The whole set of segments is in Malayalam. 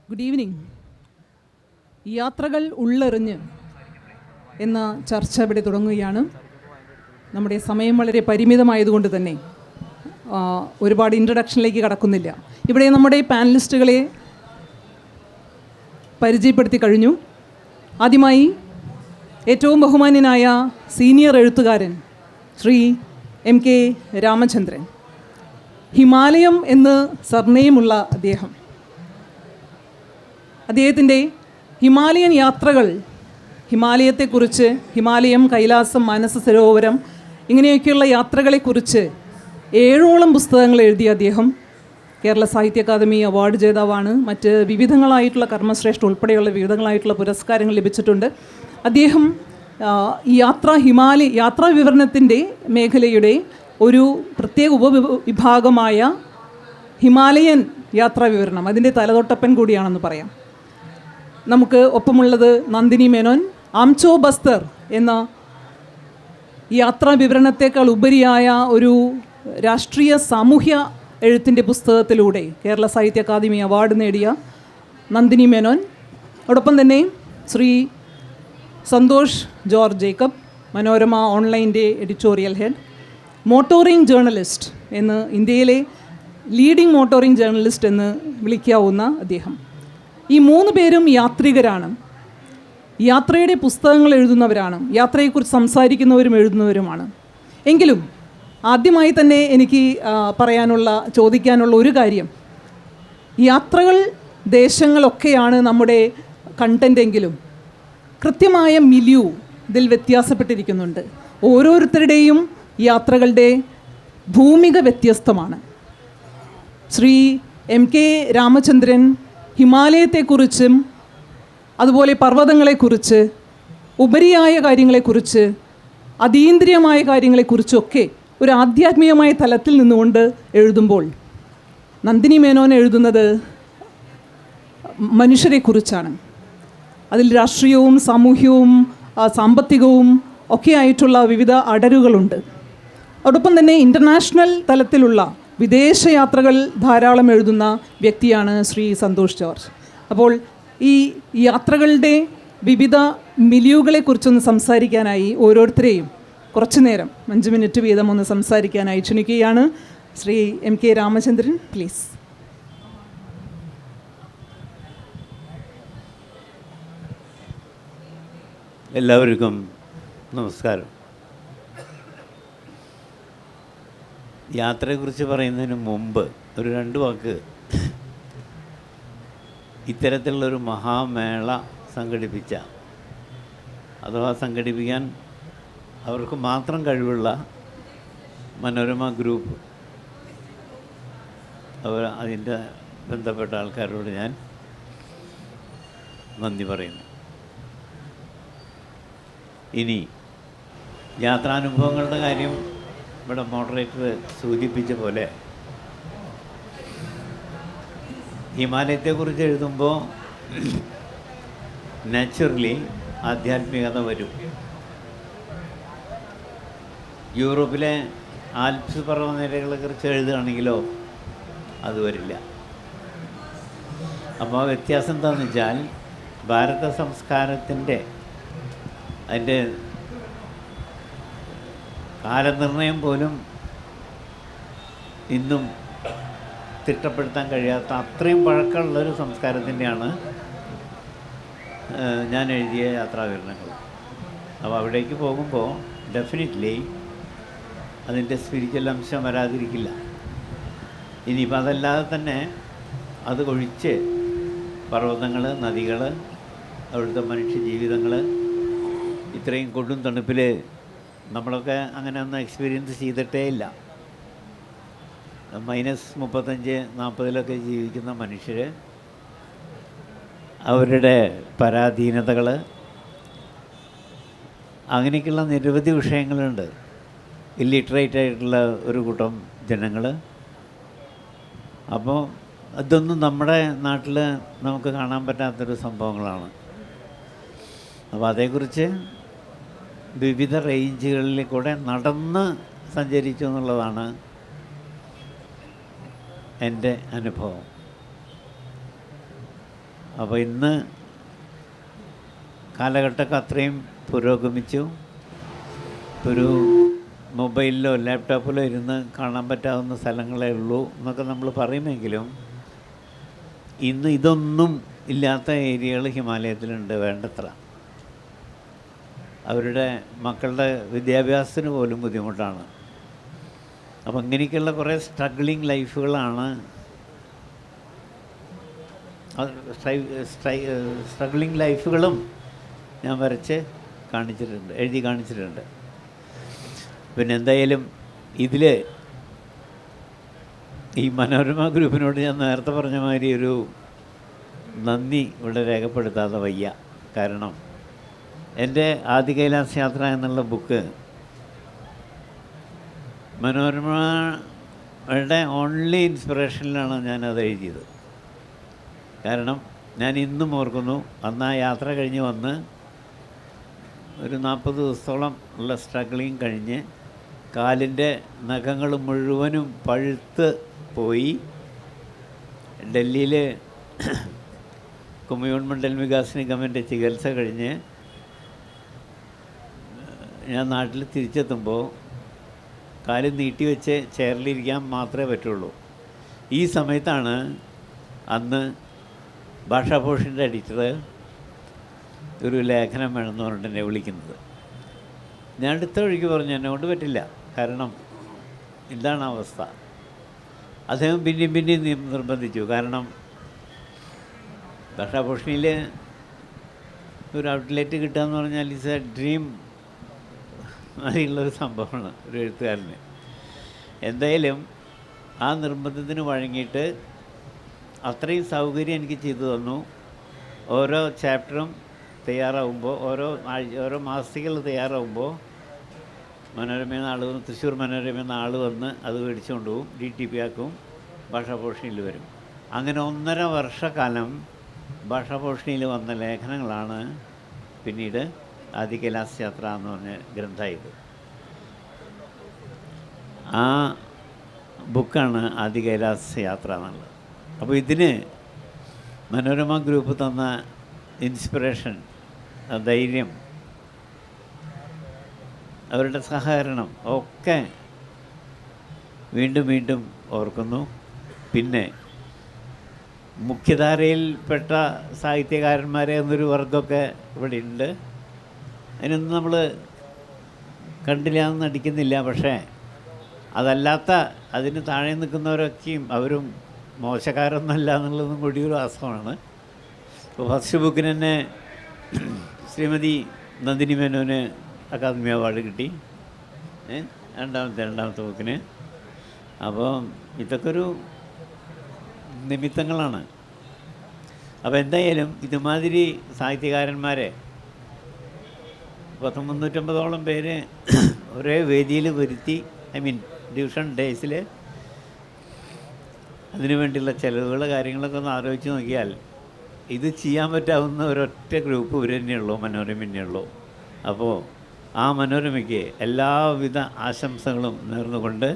Good evening. യാത്രകൾ ഉള്ളെറിഞ്ഞ് എന്ന ചർച്ച ഇവിടെ തുടങ്ങുകയാണ്. നമ്മുടെ സമയം വളരെ പരിമിതമായതുകൊണ്ട് തന്നെ ഒരുപാട് ഇൻട്രഡക്ഷനിലേക്ക് കടക്കുന്നില്ല. ഇവിടെ നമ്മുടെ പാനലിസ്റ്റുകളെ പരിചയപ്പെടുത്തി കഴിഞ്ഞു. ആദ്യമായി ഏറ്റവും ബഹുമാന്യനായ സീനിയർ എഴുത്തുകാരൻ ശ്രീ MK രാമചന്ദ്രൻ. ഹിമാലയം എന്ന് സർനെയിമുള്ള അദ്ദേഹത്തിൻ്റെ ഹിമാലയൻ യാത്രകൾ, ഹിമാലയത്തെക്കുറിച്ച്, ഹിമാലയം, കൈലാസം, മാനസ സരോവരം ഇങ്ങനെയൊക്കെയുള്ള യാത്രകളെക്കുറിച്ച് 7ഓളം പുസ്തകങ്ങൾ എഴുതിയ അദ്ദേഹം കേരള സാഹിത്യ അക്കാദമി അവാർഡ് ജേതാവാണ്. മറ്റ് വിവിധങ്ങളായിട്ടുള്ള കർമ്മശ്രേഷ്ഠ ഉൾപ്പെടെയുള്ള വിവിധങ്ങളായിട്ടുള്ള പുരസ്കാരങ്ങൾ ലഭിച്ചിട്ടുണ്ട്. അദ്ദേഹം യാത്രാ വിവരണത്തിൻ്റെ മേഖലയുടെ ഒരു പ്രത്യേക ഉപവിഭാഗമായ ഹിമാലയൻ യാത്രാ വിവരണം, അതിൻ്റെ തലതൊട്ടപ്പൻ കൂടിയാണെന്ന് പറയാം. നമുക്ക് ഒപ്പമുള്ളത് നന്ദിനി മേനോൻ. ആംചോ ബസ്തർ എന്ന യാത്രാ വിവരണത്തേക്കാൾ ഉപരിയായ ഒരു രാഷ്ട്രീയ സാമൂഹ്യ എഴുത്തിൻ്റെ പുസ്തകത്തിലൂടെ കേരള സാഹിത്യ അക്കാദമി അവാർഡ് നേടിയ നന്ദിനി മേനോൻ. അതോടൊപ്പം തന്നെ ശ്രീ സന്തോഷ് ജോർജ് ജേക്കബ്, മനോരമ ഓൺലൈൻ്റെ എഡിറ്റോറിയൽ ഹെഡ്, മോട്ടോറിംഗ് ജേർണലിസ്റ്റ് എന്ന്, ഇന്ത്യയിലെ ലീഡിംഗ് മോട്ടോറിംഗ് ജേർണലിസ്റ്റ് എന്ന് വിളിക്കാവുന്ന അദ്ദേഹം. ഈ 3 പേരും യാത്രികരാണ്, യാത്രയുടെ പുസ്തകങ്ങൾ എഴുതുന്നവരാണ്, യാത്രയെക്കുറിച്ച് സംസാരിക്കുന്നവരും എഴുതുന്നവരുമാണ്. എങ്കിലും ആദ്യമായി തന്നെ എനിക്ക് ചോദിക്കാനുള്ള ഒരു കാര്യം, യാത്രകൾ, ദേശങ്ങളൊക്കെയാണ് നമ്മുടെ കണ്ടൻ്റെങ്കിലും കൃത്യമായ മിലിയു ഇതിൽ വ്യത്യാസപ്പെട്ടിരിക്കുന്നുണ്ട്. ഓരോരുത്തരുടെയും യാത്രകളുടെ ഭൂമിക വ്യത്യസ്തമാണ്. ശ്രീ MK രാമചന്ദ്രൻ ഹിമാലയത്തെക്കുറിച്ചും അതുപോലെ പർവ്വതങ്ങളെക്കുറിച്ച്, ഉപരിയായ കാര്യങ്ങളെക്കുറിച്ച്, അതീന്ദ്രിയമായ കാര്യങ്ങളെക്കുറിച്ചൊക്കെ ഒരു ആധ്യാത്മികമായ തലത്തിൽ നിന്നുകൊണ്ട് എഴുതുമ്പോൾ, നന്ദിനി മേനോൻ എഴുതുന്നത് മനുഷ്യരെക്കുറിച്ചാണ്. അതിൽ രാഷ്ട്രീയവും സാമൂഹ്യവും സാമ്പത്തികവും ഒക്കെ ആയിട്ടുള്ള വിവിധ അടരുകളുണ്ട്. അതോടൊപ്പം തന്നെ ഇൻ്റർനാഷണൽ തലത്തിലുള്ള വിദേശയാത്രകൾ ധാരാളം എഴുതുന്ന വ്യക്തിയാണ് ശ്രീ സന്തോഷ് ജോർജ്. അപ്പോൾ ഈ യാത്രകളുടെ വിവിധ മിലിയുകളെക്കുറിച്ചൊന്ന് സംസാരിക്കാനായി ഓരോരുത്തരെയും കുറച്ചു നേരം 5 മിനിറ്റ് വീതം ഒന്ന് സംസാരിക്കാനായി ക്ഷണിക്കുകയാണ്. Shri MK Ramachandran, please. എല്ലാവർക്കും നമസ്കാരം. യാത്രയെക്കുറിച്ച് പറയുന്നതിന് മുമ്പ് ഒരു 2 വാക്ക്, ഇത്തരത്തിലുള്ളൊരു മഹാമേള സംഘടിപ്പിക്കാൻ അവർക്ക് മാത്രം കഴിവുള്ള മനോരമ ഗ്രൂപ്പ്, അതിൻ്റെ ബന്ധപ്പെട്ട ആൾക്കാരോട് ഞാൻ നന്ദി പറയുന്നു. ഇനി യാത്രാനുഭവങ്ങളുടെ കാര്യം ഇവിടെ മോഡറേറ്റർ സൂചിപ്പിച്ച പോലെ, ഹിമാലയത്തെക്കുറിച്ച് എഴുതുമ്പോൾ നാച്ചുറലി ആധ്യാത്മികത വരും. യൂറോപ്പിലെ ആൽപ്സ് പർവ്വതനിരകളെക്കുറിച്ച് എഴുതുകയാണെങ്കിലോ അത് വരില്ല. അപ്പോൾ ആ വ്യത്യാസം എന്താണെന്ന് വെച്ചാൽ, ഭാരത സംസ്കാരത്തിൻ്റെ അതിൻ്റെ കാലനിർണയം പോലും ഇന്നും തിട്ടപ്പെടുത്താൻ കഴിയാത്ത അത്രയും പഴക്കമുള്ളൊരു സംസ്കാരത്തിൻ്റെയാണ് ഞാൻ എഴുതിയ യാത്രാവിവരണങ്ങൾ. അപ്പോൾ അവിടേക്ക് പോകുമ്പോൾ ഡെഫിനറ്റ്ലി അതിൻ്റെ സ്പിരിച്വൽ അംശം വരാതിരിക്കില്ല. ഇനിയിപ്പോൾ അതല്ലാതെ തന്നെ അത് ഒഴിച്ച് പർവ്വതങ്ങൾ, നദികൾ, അവിടുത്തെ മനുഷ്യ ജീവിതങ്ങൾ, ഇത്രയും കൊടും തണുപ്പിൽ നമ്മളൊക്കെ അങ്ങനെ ഒന്നും എക്സ്പീരിയൻസ് ചെയ്തിട്ടേ ഇല്ല. -35-40 ജീവിക്കുന്ന മനുഷ്യർ, അവരുടെ പരാധീനതകൾ, അങ്ങനെയൊക്കെയുള്ള നിരവധി വിഷയങ്ങളുണ്ട്. ഇല്ലിറ്ററേറ്റ് ആയിട്ടുള്ള ഒരു കൂട്ടം ജനങ്ങൾ. അപ്പോൾ അതൊന്നും നമ്മുടെ നാട്ടിൽ നമുക്ക് കാണാൻ പറ്റാത്തൊരു സംഭവങ്ങളാണ്. അപ്പോൾ അതേക്കുറിച്ച് വിവിധ റേഞ്ചുകളിൽ കൂടെ നടന്ന് സഞ്ചരിച്ചു എന്നുള്ളതാണ് എൻ്റെ അനുഭവം. അപ്പോൾ ഇന്ന് കാലഘട്ടമൊക്കെ അത്രയും പുരോഗമിച്ചു. ഒരു മൊബൈലിലോ ലാപ്ടോപ്പിലോ ഇരുന്ന് കാണാൻ പറ്റാവുന്ന സ്ഥലങ്ങളേ ഉള്ളൂ എന്നൊക്കെ നമ്മൾ പറയുമെങ്കിലും ഇന്ന് ഇതൊന്നും ഇല്ലാത്ത ഏരിയകൾ ഹിമാലയത്തിലുണ്ട് വേണ്ടത്ര. അവരുടെ മക്കളുടെ വിദ്യാഭ്യാസത്തിന് പോലും ബുദ്ധിമുട്ടാണ്. അപ്പം ഇങ്ങനെയൊക്കെയുള്ള കുറേ സ്ട്രഗ്ലിങ് ലൈഫുകളാണ്, സ്ട്രഗ്ലിങ് ലൈഫുകളും ഞാൻ വരച്ച് കാണിച്ചിട്ടുണ്ട്, എഴുതി കാണിച്ചിട്ടുണ്ട്. പിന്നെ എന്തായാലും ഇതിൽ ഈ മനോരമ ഗ്രൂപ്പിനോട് ഞാൻ നേരത്തെ പറഞ്ഞ മാതിരി ഒരു നന്ദി ഇവിടെ രേഖപ്പെടുത്താതെ വയ്യ. കാരണം എൻ്റെ ആദി കൈലാസ് യാത്ര എന്നുള്ള ബുക്ക് മനോരമയുടെ ഓൺലി ഇൻസ്പിറേഷനിലാണ് ഞാനത് എഴുതിയത്. കാരണം ഞാൻ ഇന്നും ഓർക്കുന്നു, അന്ന് ആ യാത്ര കഴിഞ്ഞ് വന്ന് ഒരു 40 ദിവസത്തോളം ഉള്ള സ്ട്രഗ്ലിങ് കഴിഞ്ഞ് കാലിൻ്റെ നഖങ്ങൾ മുഴുവനും പഴുത്ത് പോയി ഡൽഹിയിൽ കുമയൂൺ മണ്ഡൽ വികാസ് നിഗമിൻ്റെ ചികിത്സ കഴിഞ്ഞ് ഞാൻ നാട്ടിൽ തിരിച്ചെത്തുമ്പോൾ കാല് നീട്ടി വെച്ച് ചെയറിലിരിക്കാൻ മാത്രമേ പറ്റുള്ളൂ. ഈ സമയത്താണ് അന്ന് ഭാഷാഭൂഷണിൻ്റെ എഡിറ്റർ ഒരു ലേഖനം വേണമെന്ന് പറഞ്ഞിട്ട് എന്നെ വിളിക്കുന്നത്. ഞാൻ അടുത്ത വഴിക്ക് പറഞ്ഞു എന്നെ പറ്റില്ല, കാരണം ഇതാണ് അവസ്ഥ. അദ്ദേഹം പിന്നെയും നിർബന്ധിച്ചു. കാരണം ഭാഷാഭൂഷണിയിൽ ഒരു ഔട്ട്ലെറ്റ് കിട്ടുക എന്ന് പറഞ്ഞാൽ ഇറ്റ്സ് എ ഡ്രീം അതിലുള്ളൊരു സംഭവമാണ് ഒരു എഴുത്തുകാരന്. എന്തായാലും ആ നിർബന്ധത്തിന് വഴങ്ങിയിട്ട് അത്രയും സൗകര്യം എനിക്ക് ചെയ്തു തന്നു. ഓരോ ചാപ്റ്ററും തയ്യാറാവുമ്പോൾ, ഓരോ മാസികകൾ തയ്യാറാവുമ്പോൾ മനോരമയിൽ നിന്ന് ആൾ വന്ന്, തൃശ്ശൂർ മനോരമയിൽ നിന്ന് ആൾ വന്ന് അത് മേടിച്ചുകൊണ്ട് പോകും, DTP ആക്കും, ഭാഷാഭൂഷണിയിൽ വരും. അങ്ങനെ 1.5 വർഷക്കാലം ഭാഷാഭൂഷണിയിൽ വന്ന ലേഖനങ്ങളാണ് പിന്നീട് ആദി കൈലാസ് യാത്ര എന്ന് പറഞ്ഞ ഗ്രന്ഥമായത്. ആ ബുക്കാണ് ആദി കൈലാസ് യാത്ര എന്നുള്ളത്. അപ്പോൾ ഇതിന് മനോരമ ഗ്രൂപ്പ് തന്ന ഇൻസ്പിറേഷൻ, ധൈര്യം, അവരുടെ സഹകരണം ഒക്കെ വീണ്ടും വീണ്ടും ഓർക്കുന്നു. പിന്നെ മുഖ്യധാരയിൽപ്പെട്ട സാഹിത്യകാരന്മാരെ എന്നൊരു വർഗമൊക്കെ ഇവിടെ ഉണ്ട്. അതിനൊന്നും നമ്മൾ കണ്ടില്ല എന്ന് നടിക്കുന്നില്ല. പക്ഷേ അതല്ലാത്ത അതിന് താഴെ നിൽക്കുന്നവരൊക്കെയും അവരും മോശക്കാരൊന്നുമല്ല എന്നുള്ളതും കൂടി ഒരു വാസ്തവമാണ്. ഇപ്പോൾ ഫസ്റ്റ് ബുക്കിന് തന്നെ ശ്രീമതി നന്ദിനി മേനോന് അക്കാദമി അവാർഡ് കിട്ടി, രണ്ടാമത്തെ ബുക്കിന്. അപ്പോൾ ഇതൊക്കെ ഒരു നിമിത്തങ്ങളാണ്. അപ്പോൾ എന്തായാലും ഇതുമാതിരി സാഹിത്യകാരന്മാരെ 350ഓളം പേര് ഒരേ വേദിയിൽ വരുത്തി, ഡിവിഷൻ ഡേയ്സിൽ അതിനു വേണ്ടിയുള്ള ചിലവുകൾ കാര്യങ്ങളൊക്കെ ഒന്ന് ആലോചിച്ച് നോക്കിയാൽ ഇത് ചെയ്യാൻ പറ്റാവുന്ന ഒരൊറ്റ ഗ്രൂപ്പ് ഇവർ തന്നെയുള്ളൂ, മനോരമ തന്നെയുള്ളൂ. അപ്പോൾ ആ മനോരമയ്ക്ക് എല്ലാവിധ ആശംസകളും നേർന്നുകൊണ്ട്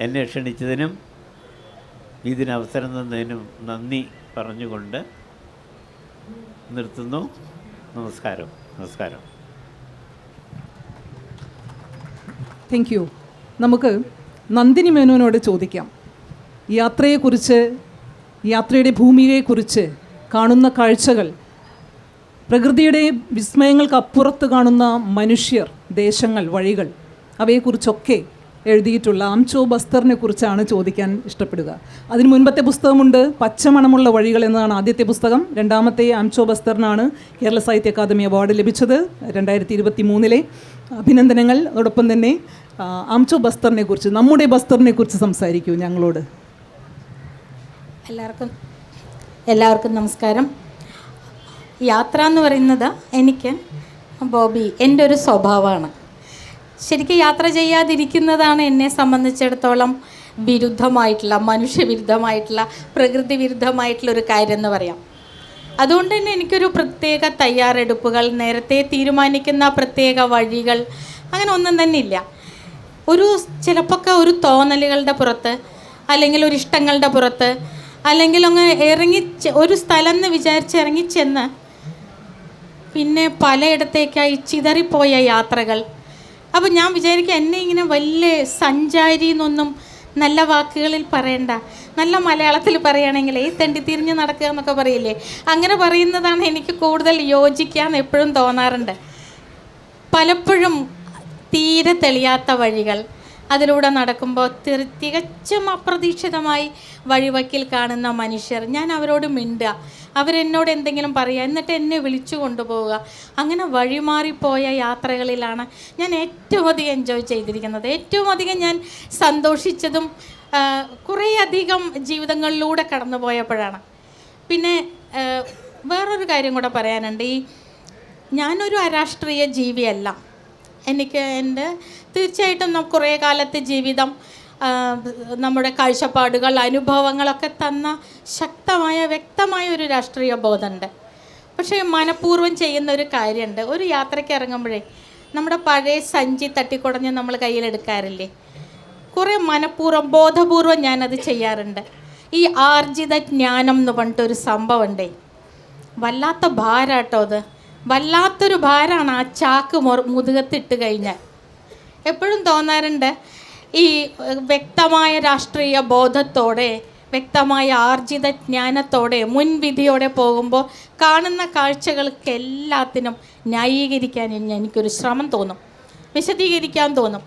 എന്നെ ക്ഷണിച്ചതിനും ഇതിനവസരം തന്നതിനും നന്ദി പറഞ്ഞുകൊണ്ട് നിർത്തുന്നു. നമസ്കാരം. Thank U. നമുക്ക് നന്ദിനി മേനോനോട് ചോദിക്കാം, യാത്രയെക്കുറിച്ച്, യാത്രയുടെ ഭൂമിയെക്കുറിച്ച്, കാണുന്ന കാഴ്ചകൾ, പ്രകൃതിയുടെ വിസ്മയങ്ങൾക്കപ്പുറത്ത് കാണുന്ന മനുഷ്യർ, ദേശങ്ങൾ, വഴികൾ, അവയെക്കുറിച്ചൊക്കെ എഴുതിയിട്ടുള്ള ആംചോ ബസ്തറിനെ കുറിച്ചാണ് ചോദിക്കാൻ ഇഷ്ടപ്പെടുക. അതിന് മുൻപത്തെ പുസ്തകമുണ്ട്, പച്ചമണമുള്ള വഴികൾ എന്നതാണ് ആദ്യത്തെ പുസ്തകം. രണ്ടാമത്തെ ആംചോ ബസ്തറിനാണ് കേരള സാഹിത്യ അക്കാദമി അവാർഡ് ലഭിച്ചത് 2023. അഭിനന്ദനങ്ങൾ. അതോടൊപ്പം തന്നെ ആംചോ ബസ്തറിനെ കുറിച്ച്, നമ്മുടെ ബസ്തറിനെ കുറിച്ച് സംസാരിക്കൂ ഞങ്ങളോട്. എല്ലാവർക്കും നമസ്കാരം. യാത്ര എന്ന് പറയുന്നത് എനിക്ക് ബോബി എൻ്റെ ഒരു സ്വഭാവമാണ്. ശരിക്കും യാത്ര ചെയ്യാതിരിക്കുന്നതാണ് എന്നെ സംബന്ധിച്ചിടത്തോളം വിരുദ്ധമായിട്ടുള്ള, മനുഷ്യവിരുദ്ധമായിട്ടുള്ള, പ്രകൃതി വിരുദ്ധമായിട്ടുള്ള ഒരു കാര്യം എന്ന് പറയാം. അതുകൊണ്ട് തന്നെ എനിക്കൊരു പ്രത്യേക തയ്യാറെടുപ്പുകൾ, നേരത്തെ തീരുമാനിക്കുന്ന പ്രത്യേക വഴികൾ, അങ്ങനെ ഒന്നും തന്നെ ഇല്ല. ചിലപ്പോൾ ഒരു തോന്നലുകളുടെ പുറത്ത്, അല്ലെങ്കിൽ ഒരു ഇഷ്ടങ്ങളുടെ പുറത്ത്, അല്ലെങ്കിൽ അങ്ങ് ഒരു സ്ഥലം എന്ന് വിചാരിച്ച് ഇറങ്ങിച്ചെന്ന് പിന്നെ പലയിടത്തേക്കായി ചിതറിപ്പോയ യാത്രകൾ. അപ്പോൾ ഞാൻ വിചാരിക്കുക എന്നെ ഇങ്ങനെ വലിയ സഞ്ചാരി എന്നൊന്നും നല്ല വാക്കുകളിൽ പറയണ്ട, നല്ല മലയാളത്തിൽ പറയുകയാണെങ്കിൽ ഈ തെണ്ടിത്തിരിഞ്ഞ് നടക്കുക എന്നൊക്കെ പറയില്ലേ, അങ്ങനെ പറയുന്നതാണ് എനിക്ക് കൂടുതൽ യോജിക്കാന്ന് എപ്പോഴും തോന്നാറുണ്ട്. പലപ്പോഴും തീരെ തെളിയാത്ത വഴികൾ, അതിലൂടെ നടക്കുമ്പോൾ തികച്ചും അപ്രതീക്ഷിതമായി വഴിവക്കിൽ കാണുന്ന മനുഷ്യർ, ഞാൻ അവരോട് മിണ്ടുക, അവരെന്നോട് എന്തെങ്കിലും പറയുക, എന്നിട്ട് എന്നെ വിളിച്ചു കൊണ്ടുപോവുക. അങ്ങനെ വഴിമാറിപ്പോയ യാത്രകളിലാണ് ഞാൻ ഏറ്റവും അധികം എൻജോയ് ചെയ്തിരിക്കുന്നത്. ഏറ്റവും അധികം ഞാൻ സന്തോഷിച്ചതും കുറേയധികം ജീവിതങ്ങളിലൂടെ കടന്നു പോയപ്പോഴാണ്. പിന്നെ വേറൊരു കാര്യം കൂടെ പറയാനുണ്ട്. ഞാനൊരു അരാഷ്ട്രീയ ജീവിയല്ല. എനിക്ക് തീർച്ചയായിട്ടും കുറേ കാലത്തെ ജീവിതം, നമ്മുടെ കാഴ്ചപ്പാടുകൾ, അനുഭവങ്ങളൊക്കെ തന്ന ശക്തമായ വ്യക്തമായ ഒരു രാഷ്ട്രീയ ബോധമുണ്ട്. പക്ഷേ മനഃപൂർവ്വം ചെയ്യുന്ന ഒരു കാര്യമുണ്ട്. ഒരു യാത്രയ്ക്ക് ഇറങ്ങുമ്പോഴേ നമ്മുടെ പഴയ സഞ്ചി തട്ടിക്കുടഞ്ഞ് നമ്മൾ കയ്യിലെടുക്കാറില്ലേ, കുറേ മനഃപൂർവ്വം ബോധപൂർവം ഞാനത് ചെയ്യാറുണ്ട്. ഈ ആർജിത ജ്ഞാനം എന്ന് പറഞ്ഞിട്ടൊരു സംഭവമുണ്ടേ, വല്ലാത്ത ഭാരാട്ടോ അത്, വല്ലാത്തൊരു ഭാരമാണ് ആ ചാക്ക് മുതുകത്തിട്ട് കഴിഞ്ഞാൽ. എപ്പോഴും തോന്നാറുണ്ട് ഈ വ്യക്തമായ രാഷ്ട്രീയ ബോധത്തോടെ, വ്യക്തമായ ആർജിത ജ്ഞാനത്തോടെ, മുൻവിധിയോടെ പോകുമ്പോൾ കാണുന്ന കാഴ്ചകൾക്ക് എല്ലാത്തിനും ന്യായീകരിക്കാൻ എനിക്കൊരു ശ്രമം തോന്നും, വിശദീകരിക്കാൻ തോന്നും.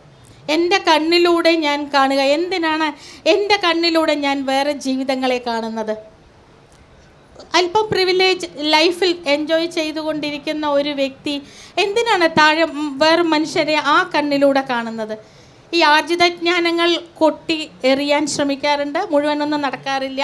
എൻ്റെ കണ്ണിലൂടെ ഞാൻ കാണുക. എന്തിനാണ് എൻ്റെ കണ്ണിലൂടെ ഞാൻ വേറെ ജീവിതങ്ങളെ കാണുന്നത്? അല്പം പ്രിവിലേജ് ലൈഫിൽ എൻജോയ് ചെയ്തുകൊണ്ടിരിക്കുന്ന ഒരു വ്യക്തി എന്തിനാണ് താഴെ വേറെ മനുഷ്യരെ ആ കണ്ണിലൂടെ കാണുന്നത്? ഈ ആർജിതജ്ഞാനങ്ങൾ കൊട്ടി എറിയാൻ ശ്രമിക്കാറുണ്ട്, മുഴുവനൊന്നും നടക്കാറില്ല.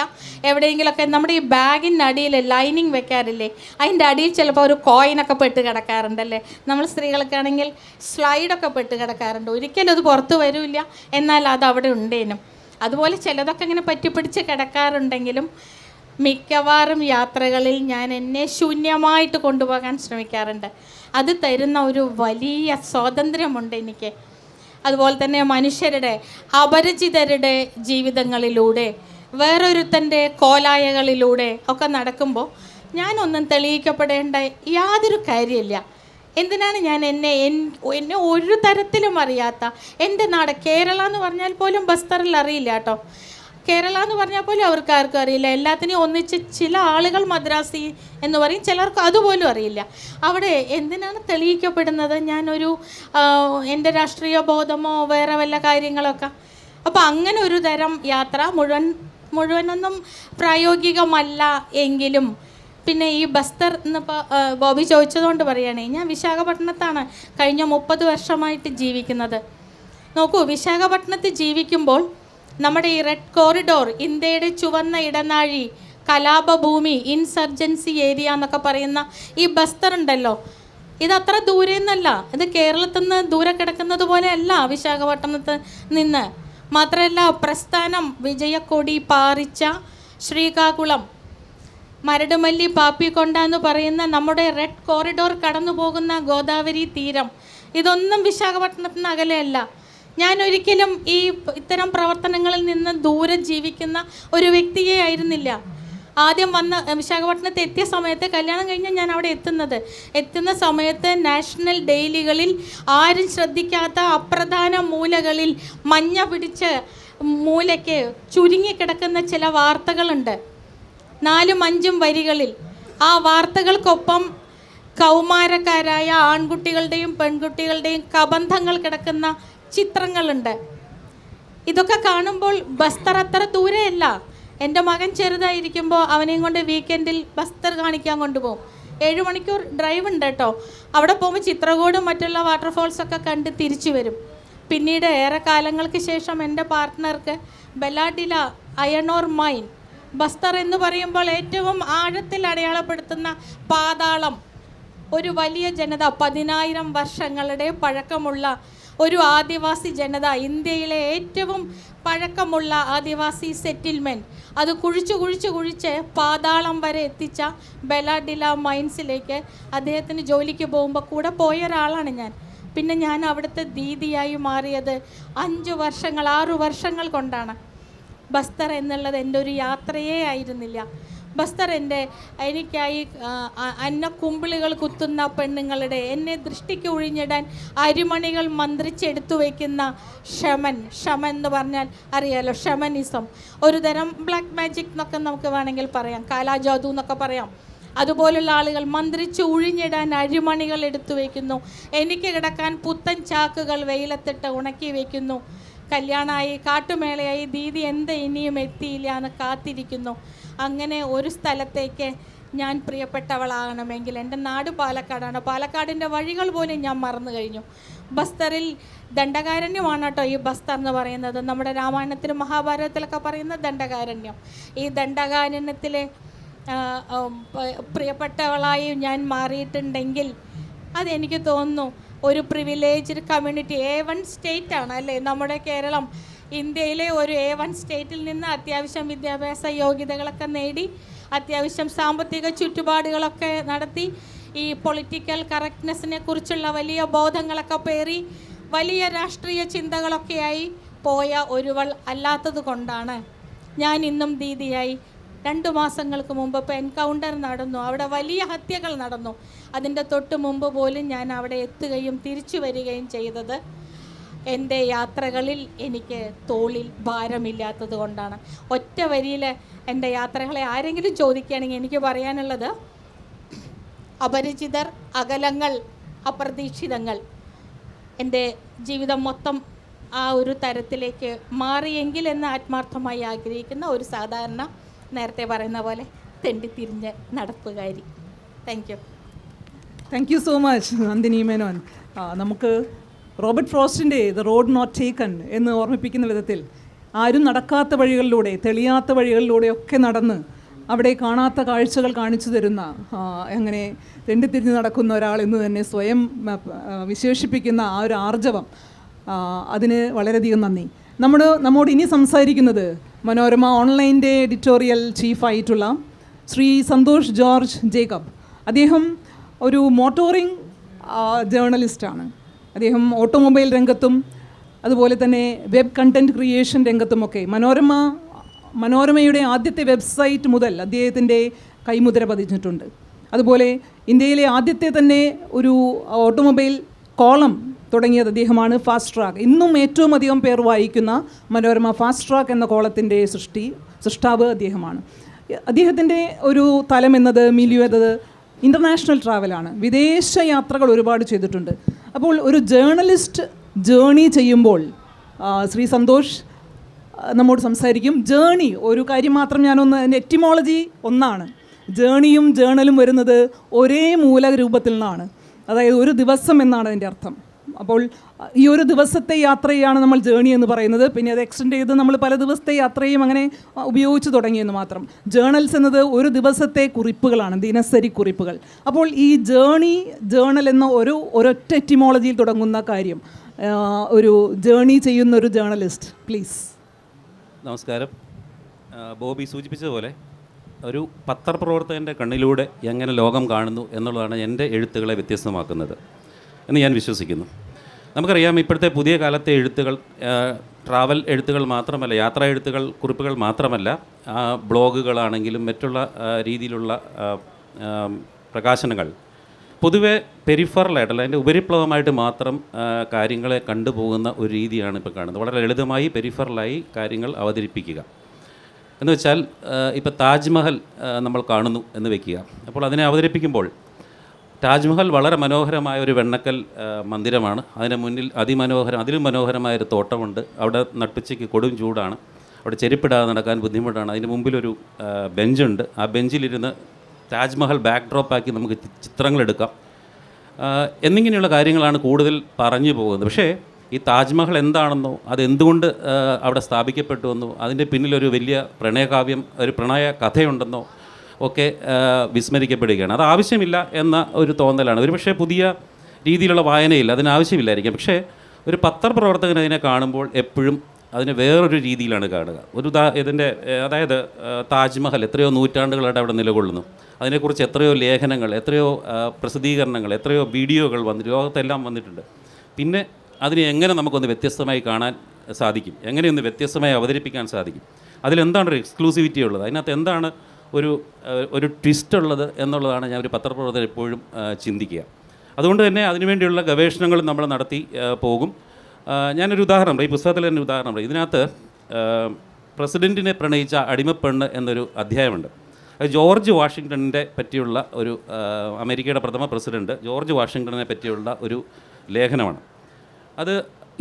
എവിടെയെങ്കിലുമൊക്കെ നമ്മുടെ ഈ ബാഗിൻ്റെ അടിയിൽ ലൈനിങ് വെക്കാറില്ലേ, അതിൻ്റെ അടിയിൽ ചിലപ്പോൾ ഒരു കോയിനൊക്കെ പെട്ട് കിടക്കാറുണ്ടല്ലേ. നമ്മൾ സ്ത്രീകൾക്കാണെങ്കിൽ സ്ലൈഡൊക്കെ പെട്ട് കിടക്കാറുണ്ട്. ഒരിക്കലും അത് പുറത്ത് വരില്ല, എന്നാൽ അത് അവിടെ ഉണ്ടേനും. അതുപോലെ ചിലതൊക്കെ ഇങ്ങനെ പറ്റിപ്പിടിച്ച് കിടക്കാറുണ്ടെങ്കിലും മിക്കവാറും യാത്രകളിൽ ഞാൻ എന്നെ ശൂന്യമായിട്ട് കൊണ്ടുപോകാൻ ശ്രമിക്കാറുണ്ട്. അത് തരുന്ന ഒരു വലിയ സ്വാതന്ത്ര്യമുണ്ട് എനിക്ക്. അതുപോലെ തന്നെ മനുഷ്യരുടെ, അപരിചിതരുടെ ജീവിതങ്ങളിലൂടെ, വേറൊരുത്തൻ്റെ കോലായകളിലൂടെ ഒക്കെ നടക്കുമ്പോൾ ഞാനൊന്നും തെളിയിക്കപ്പെടേണ്ട യാതൊരു കാര്യമില്ല. എന്തിനാണ് ഞാൻ എന്നെ ഒരു തരത്തിലും അറിയാത്ത എൻ്റെ നാട് കേരള എന്ന് പറഞ്ഞാൽ പോലും ബസ്തറിൽ അറിയില്ല കേട്ടോ. കേരള എന്ന് പറഞ്ഞാൽ പോലും അവർക്ക് ആർക്കും അറിയില്ല. എല്ലാത്തിനെയും ഒന്നിച്ച് ചില ആളുകൾ മദ്രാസി എന്ന് പറയും, ചിലർക്ക് അതുപോലും അറിയില്ല. അവിടെ എന്തിനാണ് തെളിയിക്കപ്പെടുന്നത് ഞാനൊരു എൻ്റെ രാഷ്ട്രീയ ബോധമോ വേറെ വല്ല കാര്യങ്ങളൊക്കെ? അപ്പോൾ അങ്ങനെ ഒരു തരം യാത്ര മുഴുവനൊന്നും പ്രായോഗികമല്ല എങ്കിലും പിന്നെ ഈ ബസ്തർ എന്നിപ്പോൾ ബോബി ചോദിച്ചതുകൊണ്ട് പറയുകയാണേ, ഞാൻ വിശാഖപട്ടണത്താണ് കഴിഞ്ഞ 30 വർഷമായിട്ട് ജീവിക്കുന്നത്. നോക്കൂ, വിശാഖപട്ടണത്തിൽ ജീവിക്കുമ്പോൾ നമ്മുടെ ഈ റെഡ് കോറിഡോർ, ഇന്ത്യയുടെ ചുവന്ന ഇടനാഴി, കലാപഭൂമി, ഇൻസർജൻസി ഏരിയ എന്നൊക്കെ പറയുന്ന ഈ ബസ്തർ ഉണ്ടല്ലോ, ഇതത്ര ദൂരെ നിന്നല്ല. ഇത് കേരളത്തിൽ നിന്ന് ദൂരെ കിടക്കുന്നത് പോലെയല്ല വിശാഖപട്ടണത്ത് നിന്ന്. മാത്രമല്ല, പ്രസ്ഥാനം വിജയക്കൊടി പാറിച്ച ശ്രീകാകുളം, മരടുമല്ലി, പാപ്പിക്കൊണ്ട എന്ന് പറയുന്ന നമ്മുടെ റെഡ് കോറിഡോർ കടന്നു പോകുന്ന ഗോദാവരി തീരം, ഇതൊന്നും വിശാഖപട്ടണത്തിന് അകലെയല്ല. ഞാൻ ഒരിക്കലും ഇത്തരം പ്രവർത്തനങ്ങളിൽ നിന്ന് ദൂരെ ജീവിക്കുന്ന ഒരു വ്യക്തിയെ ആയിരുന്നില്ല. ആദ്യം വിശാഖപട്ടണത്ത് എത്തിയ സമയത്ത്, കല്യാണം കഴിഞ്ഞ് ഞാൻ അവിടെ എത്തുന്ന സമയത്ത് നാഷണൽ ഡെയിലികളിൽ ആരും ശ്രദ്ധിക്കാത്ത അപ്രധാന മൂലകളിൽ മഞ്ഞ പിടിച്ച് മൂലയ്ക്ക് ചുരുങ്ങിക്കിടക്കുന്ന ചില വാർത്തകളുണ്ട്, 4-5 വരികളിൽ. ആ വാർത്തകൾക്കൊപ്പം കൗമാരക്കാരായ ആൺകുട്ടികളുടെയും പെൺകുട്ടികളുടെയും കബന്ധങ്ങൾ കിടക്കുന്ന ചിത്രങ്ങളുണ്ട്. ഇതൊക്കെ കാണുമ്പോൾ ബസ്തർ അത്ര ദൂരെയല്ല. എൻ്റെ മകൻ ചെറുതായിരിക്കുമ്പോൾ അവനെയും കൊണ്ട് വീക്കെൻഡിൽ ബസ്തർ കാണിക്കാൻ കൊണ്ടുപോകും. 7 മണിക്കൂർ ഡ്രൈവ് ഉണ്ട് കേട്ടോ. അവിടെ പോകുമ്പോൾ ചിത്രകൂടും മറ്റുള്ള വാട്ടർഫോൾസൊക്കെ കണ്ട് തിരിച്ചു വരും. പിന്നീട് ഏറെ കാലങ്ങൾക്ക് ശേഷം എൻ്റെ പാർട്ട്ണർക്ക് ബെലാഡില അയൺ ഓർ മൈൻ, ബസ്തർ എന്ന് പറയുമ്പോൾ ഏറ്റവും ആഴത്തിൽ അടയാളപ്പെടുത്തുന്ന പാതാളം, ഒരു വലിയ ജനത, 10,000 വർഷങ്ങളുടെ പഴക്കമുള്ള ഒരു ആദിവാസി ജനത, ഇന്ത്യയിലെ ഏറ്റവും പഴക്കമുള്ള ആദിവാസി സെറ്റിൽമെൻറ്റ്, അത് കുഴിച്ച് പാതാളം വരെ എത്തിച്ച ബെലാഡില മൈൻസിലേക്ക് അദ്ദേഹത്തിന് ജോലിക്ക് പോകുമ്പോൾ കൂടെ പോയ ഒരാളാണ് ഞാൻ. പിന്നെ ഞാൻ അവിടുത്തെ ദീദിയായി മാറിയത് 6 വർഷങ്ങൾ കൊണ്ടാണ്. ബസ്തർ എന്നുള്ളത് എൻ്റെ ഒരു യാത്രയേ ആയിരുന്നില്ല. ബസ്തർ എനിക്കായി അന്നക്കുമ്പിളുകൾ കുത്തുന്ന പെണ്ണുങ്ങളുടെ, എന്നെ ദൃഷ്ടിക്ക് ഒഴിഞ്ഞിടാൻ അരിമണികൾ മന്ത്രിച്ചെടുത്തു വയ്ക്കുന്ന ഷമൻ എന്ന് പറഞ്ഞാൽ അറിയാലോ, ഷമനിസം, ഒരു തരം ബ്ലാക്ക് മാജിക് എന്നൊക്കെ നമുക്ക് വേണമെങ്കിൽ പറയാം, കാലാജാദു എന്നൊക്കെ പറയാം. അതുപോലുള്ള ആളുകൾ മന്ത്രിച്ച് ഒഴിഞ്ഞിടാൻ അരിമണികൾ എടുത്തു വയ്ക്കുന്നു. എനിക്ക് കിടക്കാൻ പുത്തൻ ചാക്കുകൾ വെയിലത്തിട്ട് ഉണക്കി വയ്ക്കുന്നു. കല്യാണമായി, കാട്ടുമേളയായി, ദീദി എന്ത് ഇനിയും എത്തിയില്ല എന്ന് കാത്തിരിക്കുന്നു. അങ്ങനെ ഒരു സ്ഥലത്തേക്ക് ഞാൻ പ്രിയപ്പെട്ടവളാകണമെങ്കിൽ, എൻ്റെ നാട് പാലക്കാടാണ്, പാലക്കാടിൻ്റെ വഴികൾ പോലും ഞാൻ മറന്നു കഴിഞ്ഞു. ബസ്തറിൽ ദണ്ഡകാരണ്യമാണ് കേട്ടോ ഈ ബസ്തർ എന്ന് പറയുന്നത്. നമ്മുടെ രാമായണത്തിലും മഹാഭാരതത്തിലൊക്കെ പറയുന്ന ദണ്ഡകാരണ്യം. ഈ ദണ്ഡകാരണ്യത്തിലെ പ്രിയപ്പെട്ടവളായി ഞാൻ മാറിയിട്ടുണ്ടെങ്കിൽ അതെനിക്ക് തോന്നുന്നു ഒരു പ്രിവിലേജ്ഡ് കമ്മ്യൂണിറ്റി, A1 സ്റ്റേറ്റാണ് അല്ലേ നമ്മുടെ കേരളം. ഇന്ത്യയിലെ ഒരു A1 സ്റ്റേറ്റിൽ നിന്ന് അത്യാവശ്യം വിദ്യാഭ്യാസ യോഗ്യതകളൊക്കെ നേടി, അത്യാവശ്യം സാമ്പത്തിക ചുറ്റുപാടുകളൊക്കെ നടത്തി, ഈ പൊളിറ്റിക്കൽ കറക്റ്റ്നെസ്സിനെ കുറിച്ചുള്ള വലിയ ബോധങ്ങളൊക്കെ പേറി, വലിയ രാഷ്ട്രീയ ചിന്തകളൊക്കെയായി പോയ ഒരുവൾ അല്ലാത്തത് കൊണ്ടാണ് ഞാൻ ഇന്നും ദീദിയായി. 2 മാസങ്ങൾക്ക് മുമ്പ് ഇപ്പോൾ എൻകൗണ്ടർ നടന്നു, അവിടെ വലിയ ഹത്യകൾ നടന്നു. അതിൻ്റെ തൊട്ട് മുമ്പ് പോലും ഞാൻ അവിടെ എത്തുകയും തിരിച്ചു വരികയും ചെയ്തത് എൻ്റെ യാത്രകളിൽ എനിക്ക് തോളിൽ ഭാരമില്ലാത്തത് കൊണ്ടാണ്. ഒറ്റ വരിയിൽ എൻ്റെ യാത്രകളെ ആരെങ്കിലും ചോദിക്കുകയാണെങ്കിൽ എനിക്ക് പറയാനുള്ളത്, അപരിചിതർ, അകലങ്ങൾ, അപ്രതീക്ഷിതങ്ങൾ. എൻ്റെ ജീവിതം മൊത്തം ആ ഒരു തരത്തിലേക്ക് മാറിയെങ്കിൽ എന്ന് ആത്മാർത്ഥമായി ആഗ്രഹിക്കുന്ന ഒരു സാധാരണ, നേരത്തെ പറയുന്ന പോലെ തെണ്ടിത്തിരിഞ്ഞ് നടപ്പുകാരി. Thank you so much Nandini Menon. നമുക്ക് റോബർട്ട് ഫ്രോസ്റ്റിൻ്റെ ദ റോഡ് നോട്ട് ടേക്കൺ എന്ന് ഓർമ്മിപ്പിക്കുന്ന വിധത്തിൽ ആരും നടക്കാത്ത വഴികളിലൂടെ, തെളിയാത്ത വഴികളിലൂടെയൊക്കെ നടന്ന് അവിടെ കാണാത്ത കാഴ്ചകൾ കാണിച്ചു തരുന്ന, അങ്ങനെ തെണ്ടിത്തിരിഞ്ഞ് നടക്കുന്ന ഒരാൾ എന്ന് തന്നെ സ്വയം വിശേഷിപ്പിക്കുന്ന ആ ഒരു ആർജവം, അതിന് വളരെയധികം നന്ദി. നമ്മോട് ഇനി സംസാരിക്കുന്നത് മനോരമ ഓൺലൈൻ്റെ എഡിറ്റോറിയൽ ചീഫായിട്ടുള്ള ശ്രീ സന്തോഷ് ജോർജ് ജേക്കബ്. അദ്ദേഹം ഒരു മോട്ടോറിംഗ് ജേർണലിസ്റ്റാണ്. അദ്ദേഹം ഓട്ടോമൊബൈൽ രംഗത്തും അതുപോലെ തന്നെ വെബ് കണ്ടൻറ് ക്രിയേഷൻ രംഗത്തുമൊക്കെ മനോരമയുടെ ആദ്യത്തെ വെബ്സൈറ്റ് മുതൽ അദ്ദേഹത്തിൻ്റെ കൈമുദ്ര പതിച്ചിട്ടുണ്ട്. അതുപോലെ ഇന്ത്യയിലെ ആദ്യത്തെ തന്നെ ഒരു ഓട്ടോമൊബൈൽ കോളം തുടങ്ങിയത് അദ്ദേഹമാണ്. ഫാസ്റ്റ് ട്രാക്ക്, ഇന്നും ഏറ്റവും അധികം പേർ വായിക്കുന്ന മനോരമ ഫാസ്റ്റ് ട്രാക്ക് എന്ന കോളത്തിൻ്റെ സൃഷ്ടാവ് അദ്ദേഹമാണ്. അദ്ദേഹത്തിൻ്റെ ഒരു തലം എന്നത് മിലിയുന്നത് ഇൻ്റർനാഷണൽ ട്രാവലാണ്. വിദേശ യാത്രകൾ ഒരുപാട് ചെയ്തിട്ടുണ്ട്. അപ്പോൾ ഒരു ജേർണലിസ്റ്റ് ജേണി ചെയ്യുമ്പോൾ ശ്രീ സന്തോഷ് നമ്മോട് സംസാരിക്കും. ജേണി ഒരു കാര്യം മാത്രം ഞാനൊന്ന്, എൻ്റെ എറ്റിമോളജി ഒന്നാണ്. ജേണിയും ജേണലും വരുന്നത് ഒരേ മൂലരൂപത്തിൽ നിന്നാണ്, അതായത് ഒരു ദിവസം എന്നാണ് അതിൻ്റെ അർത്ഥം. അപ്പോൾ ഈ ഒരു ദിവസത്തെ യാത്രയാണ് നമ്മൾ ജേണി എന്ന് പറയുന്നത്. പിന്നെ അത് എക്സ്റ്റെൻഡ് ചെയ്ത് നമ്മൾ പല ദിവസത്തെ യാത്രയും അങ്ങനെ ഉപയോഗിച്ച് തുടങ്ങിയെന്ന് മാത്രം. ജേണൽസ് എന്നത് ഒരു ദിവസത്തെ കുറിപ്പുകളാണ്, ദിനസരി കുറിപ്പുകൾ. അപ്പോൾ ഈ ജേണൽ എന്ന ഒരൊറ്റ എറ്റിമോളജിയിൽ തുടങ്ങുന്ന കാര്യം, ഒരു ജേണി ചെയ്യുന്ന ഒരു ജേർണലിസ്റ്റ്, പ്ലീസ്. നമസ്കാരം. ബോബി സൂചിപ്പിച്ചതുപോലെ ഒരു പത്രപ്രവർത്തകൻ്റെ കണ്ണിലൂടെ എങ്ങനെ ലോകം കാണുന്നു എന്നുള്ളതാണ് എൻ്റെ എഴുത്തുകളെ വ്യത്യസ്തമാക്കുന്നത് എന്ന് ഞാൻ വിശ്വസിക്കുന്നു. നമുക്കറിയാം, ഇപ്പോഴത്തെ പുതിയ കാലത്തെ എഴുത്തുകൾ ട്രാവൽ എഴുത്തുകൾ മാത്രമല്ല, യാത്രാ എഴുത്തുകൾ, കുറിപ്പുകൾ മാത്രമല്ല, ബ്ലോഗുകളാണെങ്കിലും മറ്റുള്ള രീതിയിലുള്ള പ്രകാശനങ്ങൾ പൊതുവെ പെരിഫറലായിട്ടല്ല, അതിൻ്റെ ഉപരിപ്ലവമായിട്ട് മാത്രം കാര്യങ്ങളെ കണ്ടുപോകുന്ന ഒരു രീതിയാണ് ഇപ്പോൾ കാണുന്നത്. വളരെ ലളിതമായി പെരിഫറലായി കാര്യങ്ങൾ അവതരിപ്പിക്കുക എന്ന് വെച്ചാൽ, ഇപ്പോൾ താജ്മഹൽ നമ്മൾ കാണുന്നു എന്ന് വയ്ക്കുക. അപ്പോൾ അതിനെ അവതരിപ്പിക്കുമ്പോൾ താജ്മഹൽ വളരെ മനോഹരമായ ഒരു വെണ്ണക്കൽ മന്ദിരമാണ്. അതിന് മുന്നിൽ അതിലും മനോഹരമായൊരു തോട്ടമുണ്ട്. അവിടെ നട്ടുച്ചയ്ക്ക് കൊടും ചൂടാണ്, അവിടെ ചെരുപ്പിടാതെ നടക്കാൻ ബുദ്ധിമുട്ടാണ്. അതിന് മുമ്പിലൊരു ബെഞ്ചുണ്ട്. ആ ബെഞ്ചിലിരുന്ന് താജ്മഹൽ ബാക്ക് ഡ്രോപ്പാക്കി നമുക്ക് ചിത്രങ്ങളെടുക്കാം എന്നിങ്ങനെയുള്ള കാര്യങ്ങളാണ് കൂടുതൽ പറഞ്ഞു പോകുന്നത്. പക്ഷേ ഈ താജ്മഹൽ എന്താണെന്നോ, അതെന്തുകൊണ്ട് അവിടെ സ്ഥാപിക്കപ്പെട്ടുവെന്നോ, അതിൻ്റെ പിന്നിലൊരു വലിയ പ്രണയകാവ്യം, ഒരു പ്രണയ കഥയുണ്ടെന്നോ ഒക്കെ വിസ്മരിക്കപ്പെടുകയാണ്. അത് ആവശ്യമില്ല എന്ന ഒരു തോന്നലാണ്. ഒരു പക്ഷേ പുതിയ രീതിയിലുള്ള വായനയില്ല, അതിനാവശ്യമില്ലായിരിക്കാം. പക്ഷേ ഒരു പത്രപ്രവർത്തകൻ അതിനെ കാണുമ്പോൾ എപ്പോഴും അതിനെ വേറൊരു രീതിയിലാണ് കാണുക. അതായത് താജ്മഹൽ എത്രയോ നൂറ്റാണ്ടുകളായിട്ട് അവിടെ നിലകൊള്ളുന്നു. അതിനെക്കുറിച്ച് എത്രയോ ലേഖനങ്ങൾ, എത്രയോ പ്രസിദ്ധീകരണങ്ങൾ, എത്രയോ വീഡിയോകൾ ലോകത്തെല്ലാം വന്നിട്ടുണ്ട്. പിന്നെ അതിനെ എങ്ങനെ നമുക്കൊന്ന് വ്യത്യസ്തമായി കാണാൻ സാധിക്കും, എങ്ങനെയൊന്ന് വ്യത്യസ്തമായി അവതരിപ്പിക്കാൻ സാധിക്കും, അതിലെന്താണ് ഒരു എക്സ്ക്ലൂസിവിറ്റി ഉള്ളത്, അതിനകത്ത് എന്താണ് ഒരു ട്വിസ്റ്റ് ഉള്ളത് എന്നുള്ളതാണ് ഞാൻ ഒരു പത്രപ്രവർത്തകർ എപ്പോഴും ചിന്തിക്കുക. അതുകൊണ്ട് തന്നെ അതിനുവേണ്ടിയുള്ള ഗവേഷണങ്ങൾ നമ്മൾ നടത്തി പോകും. ഞാനൊരു ഉദാഹരണം ഈ പുസ്തകത്തിൽ തന്നെ ഉദാഹരണം പറയും. ഇതിനകത്ത് പ്രസിഡൻറ്റിനെ പ്രണയിച്ച അടിമപ്പെണ്ണ് എന്നൊരു അധ്യായമുണ്ട്. അത് ജോർജ് വാഷിങ്ടണിൻ്റെ പറ്റിയുള്ള ഒരു അമേരിക്കയുടെ പ്രഥമ പ്രസിഡൻറ്റ് ജോർജ് വാഷിങ്ടണിനെ പറ്റിയുള്ള ഒരു ലേഖനമാണ്. അത്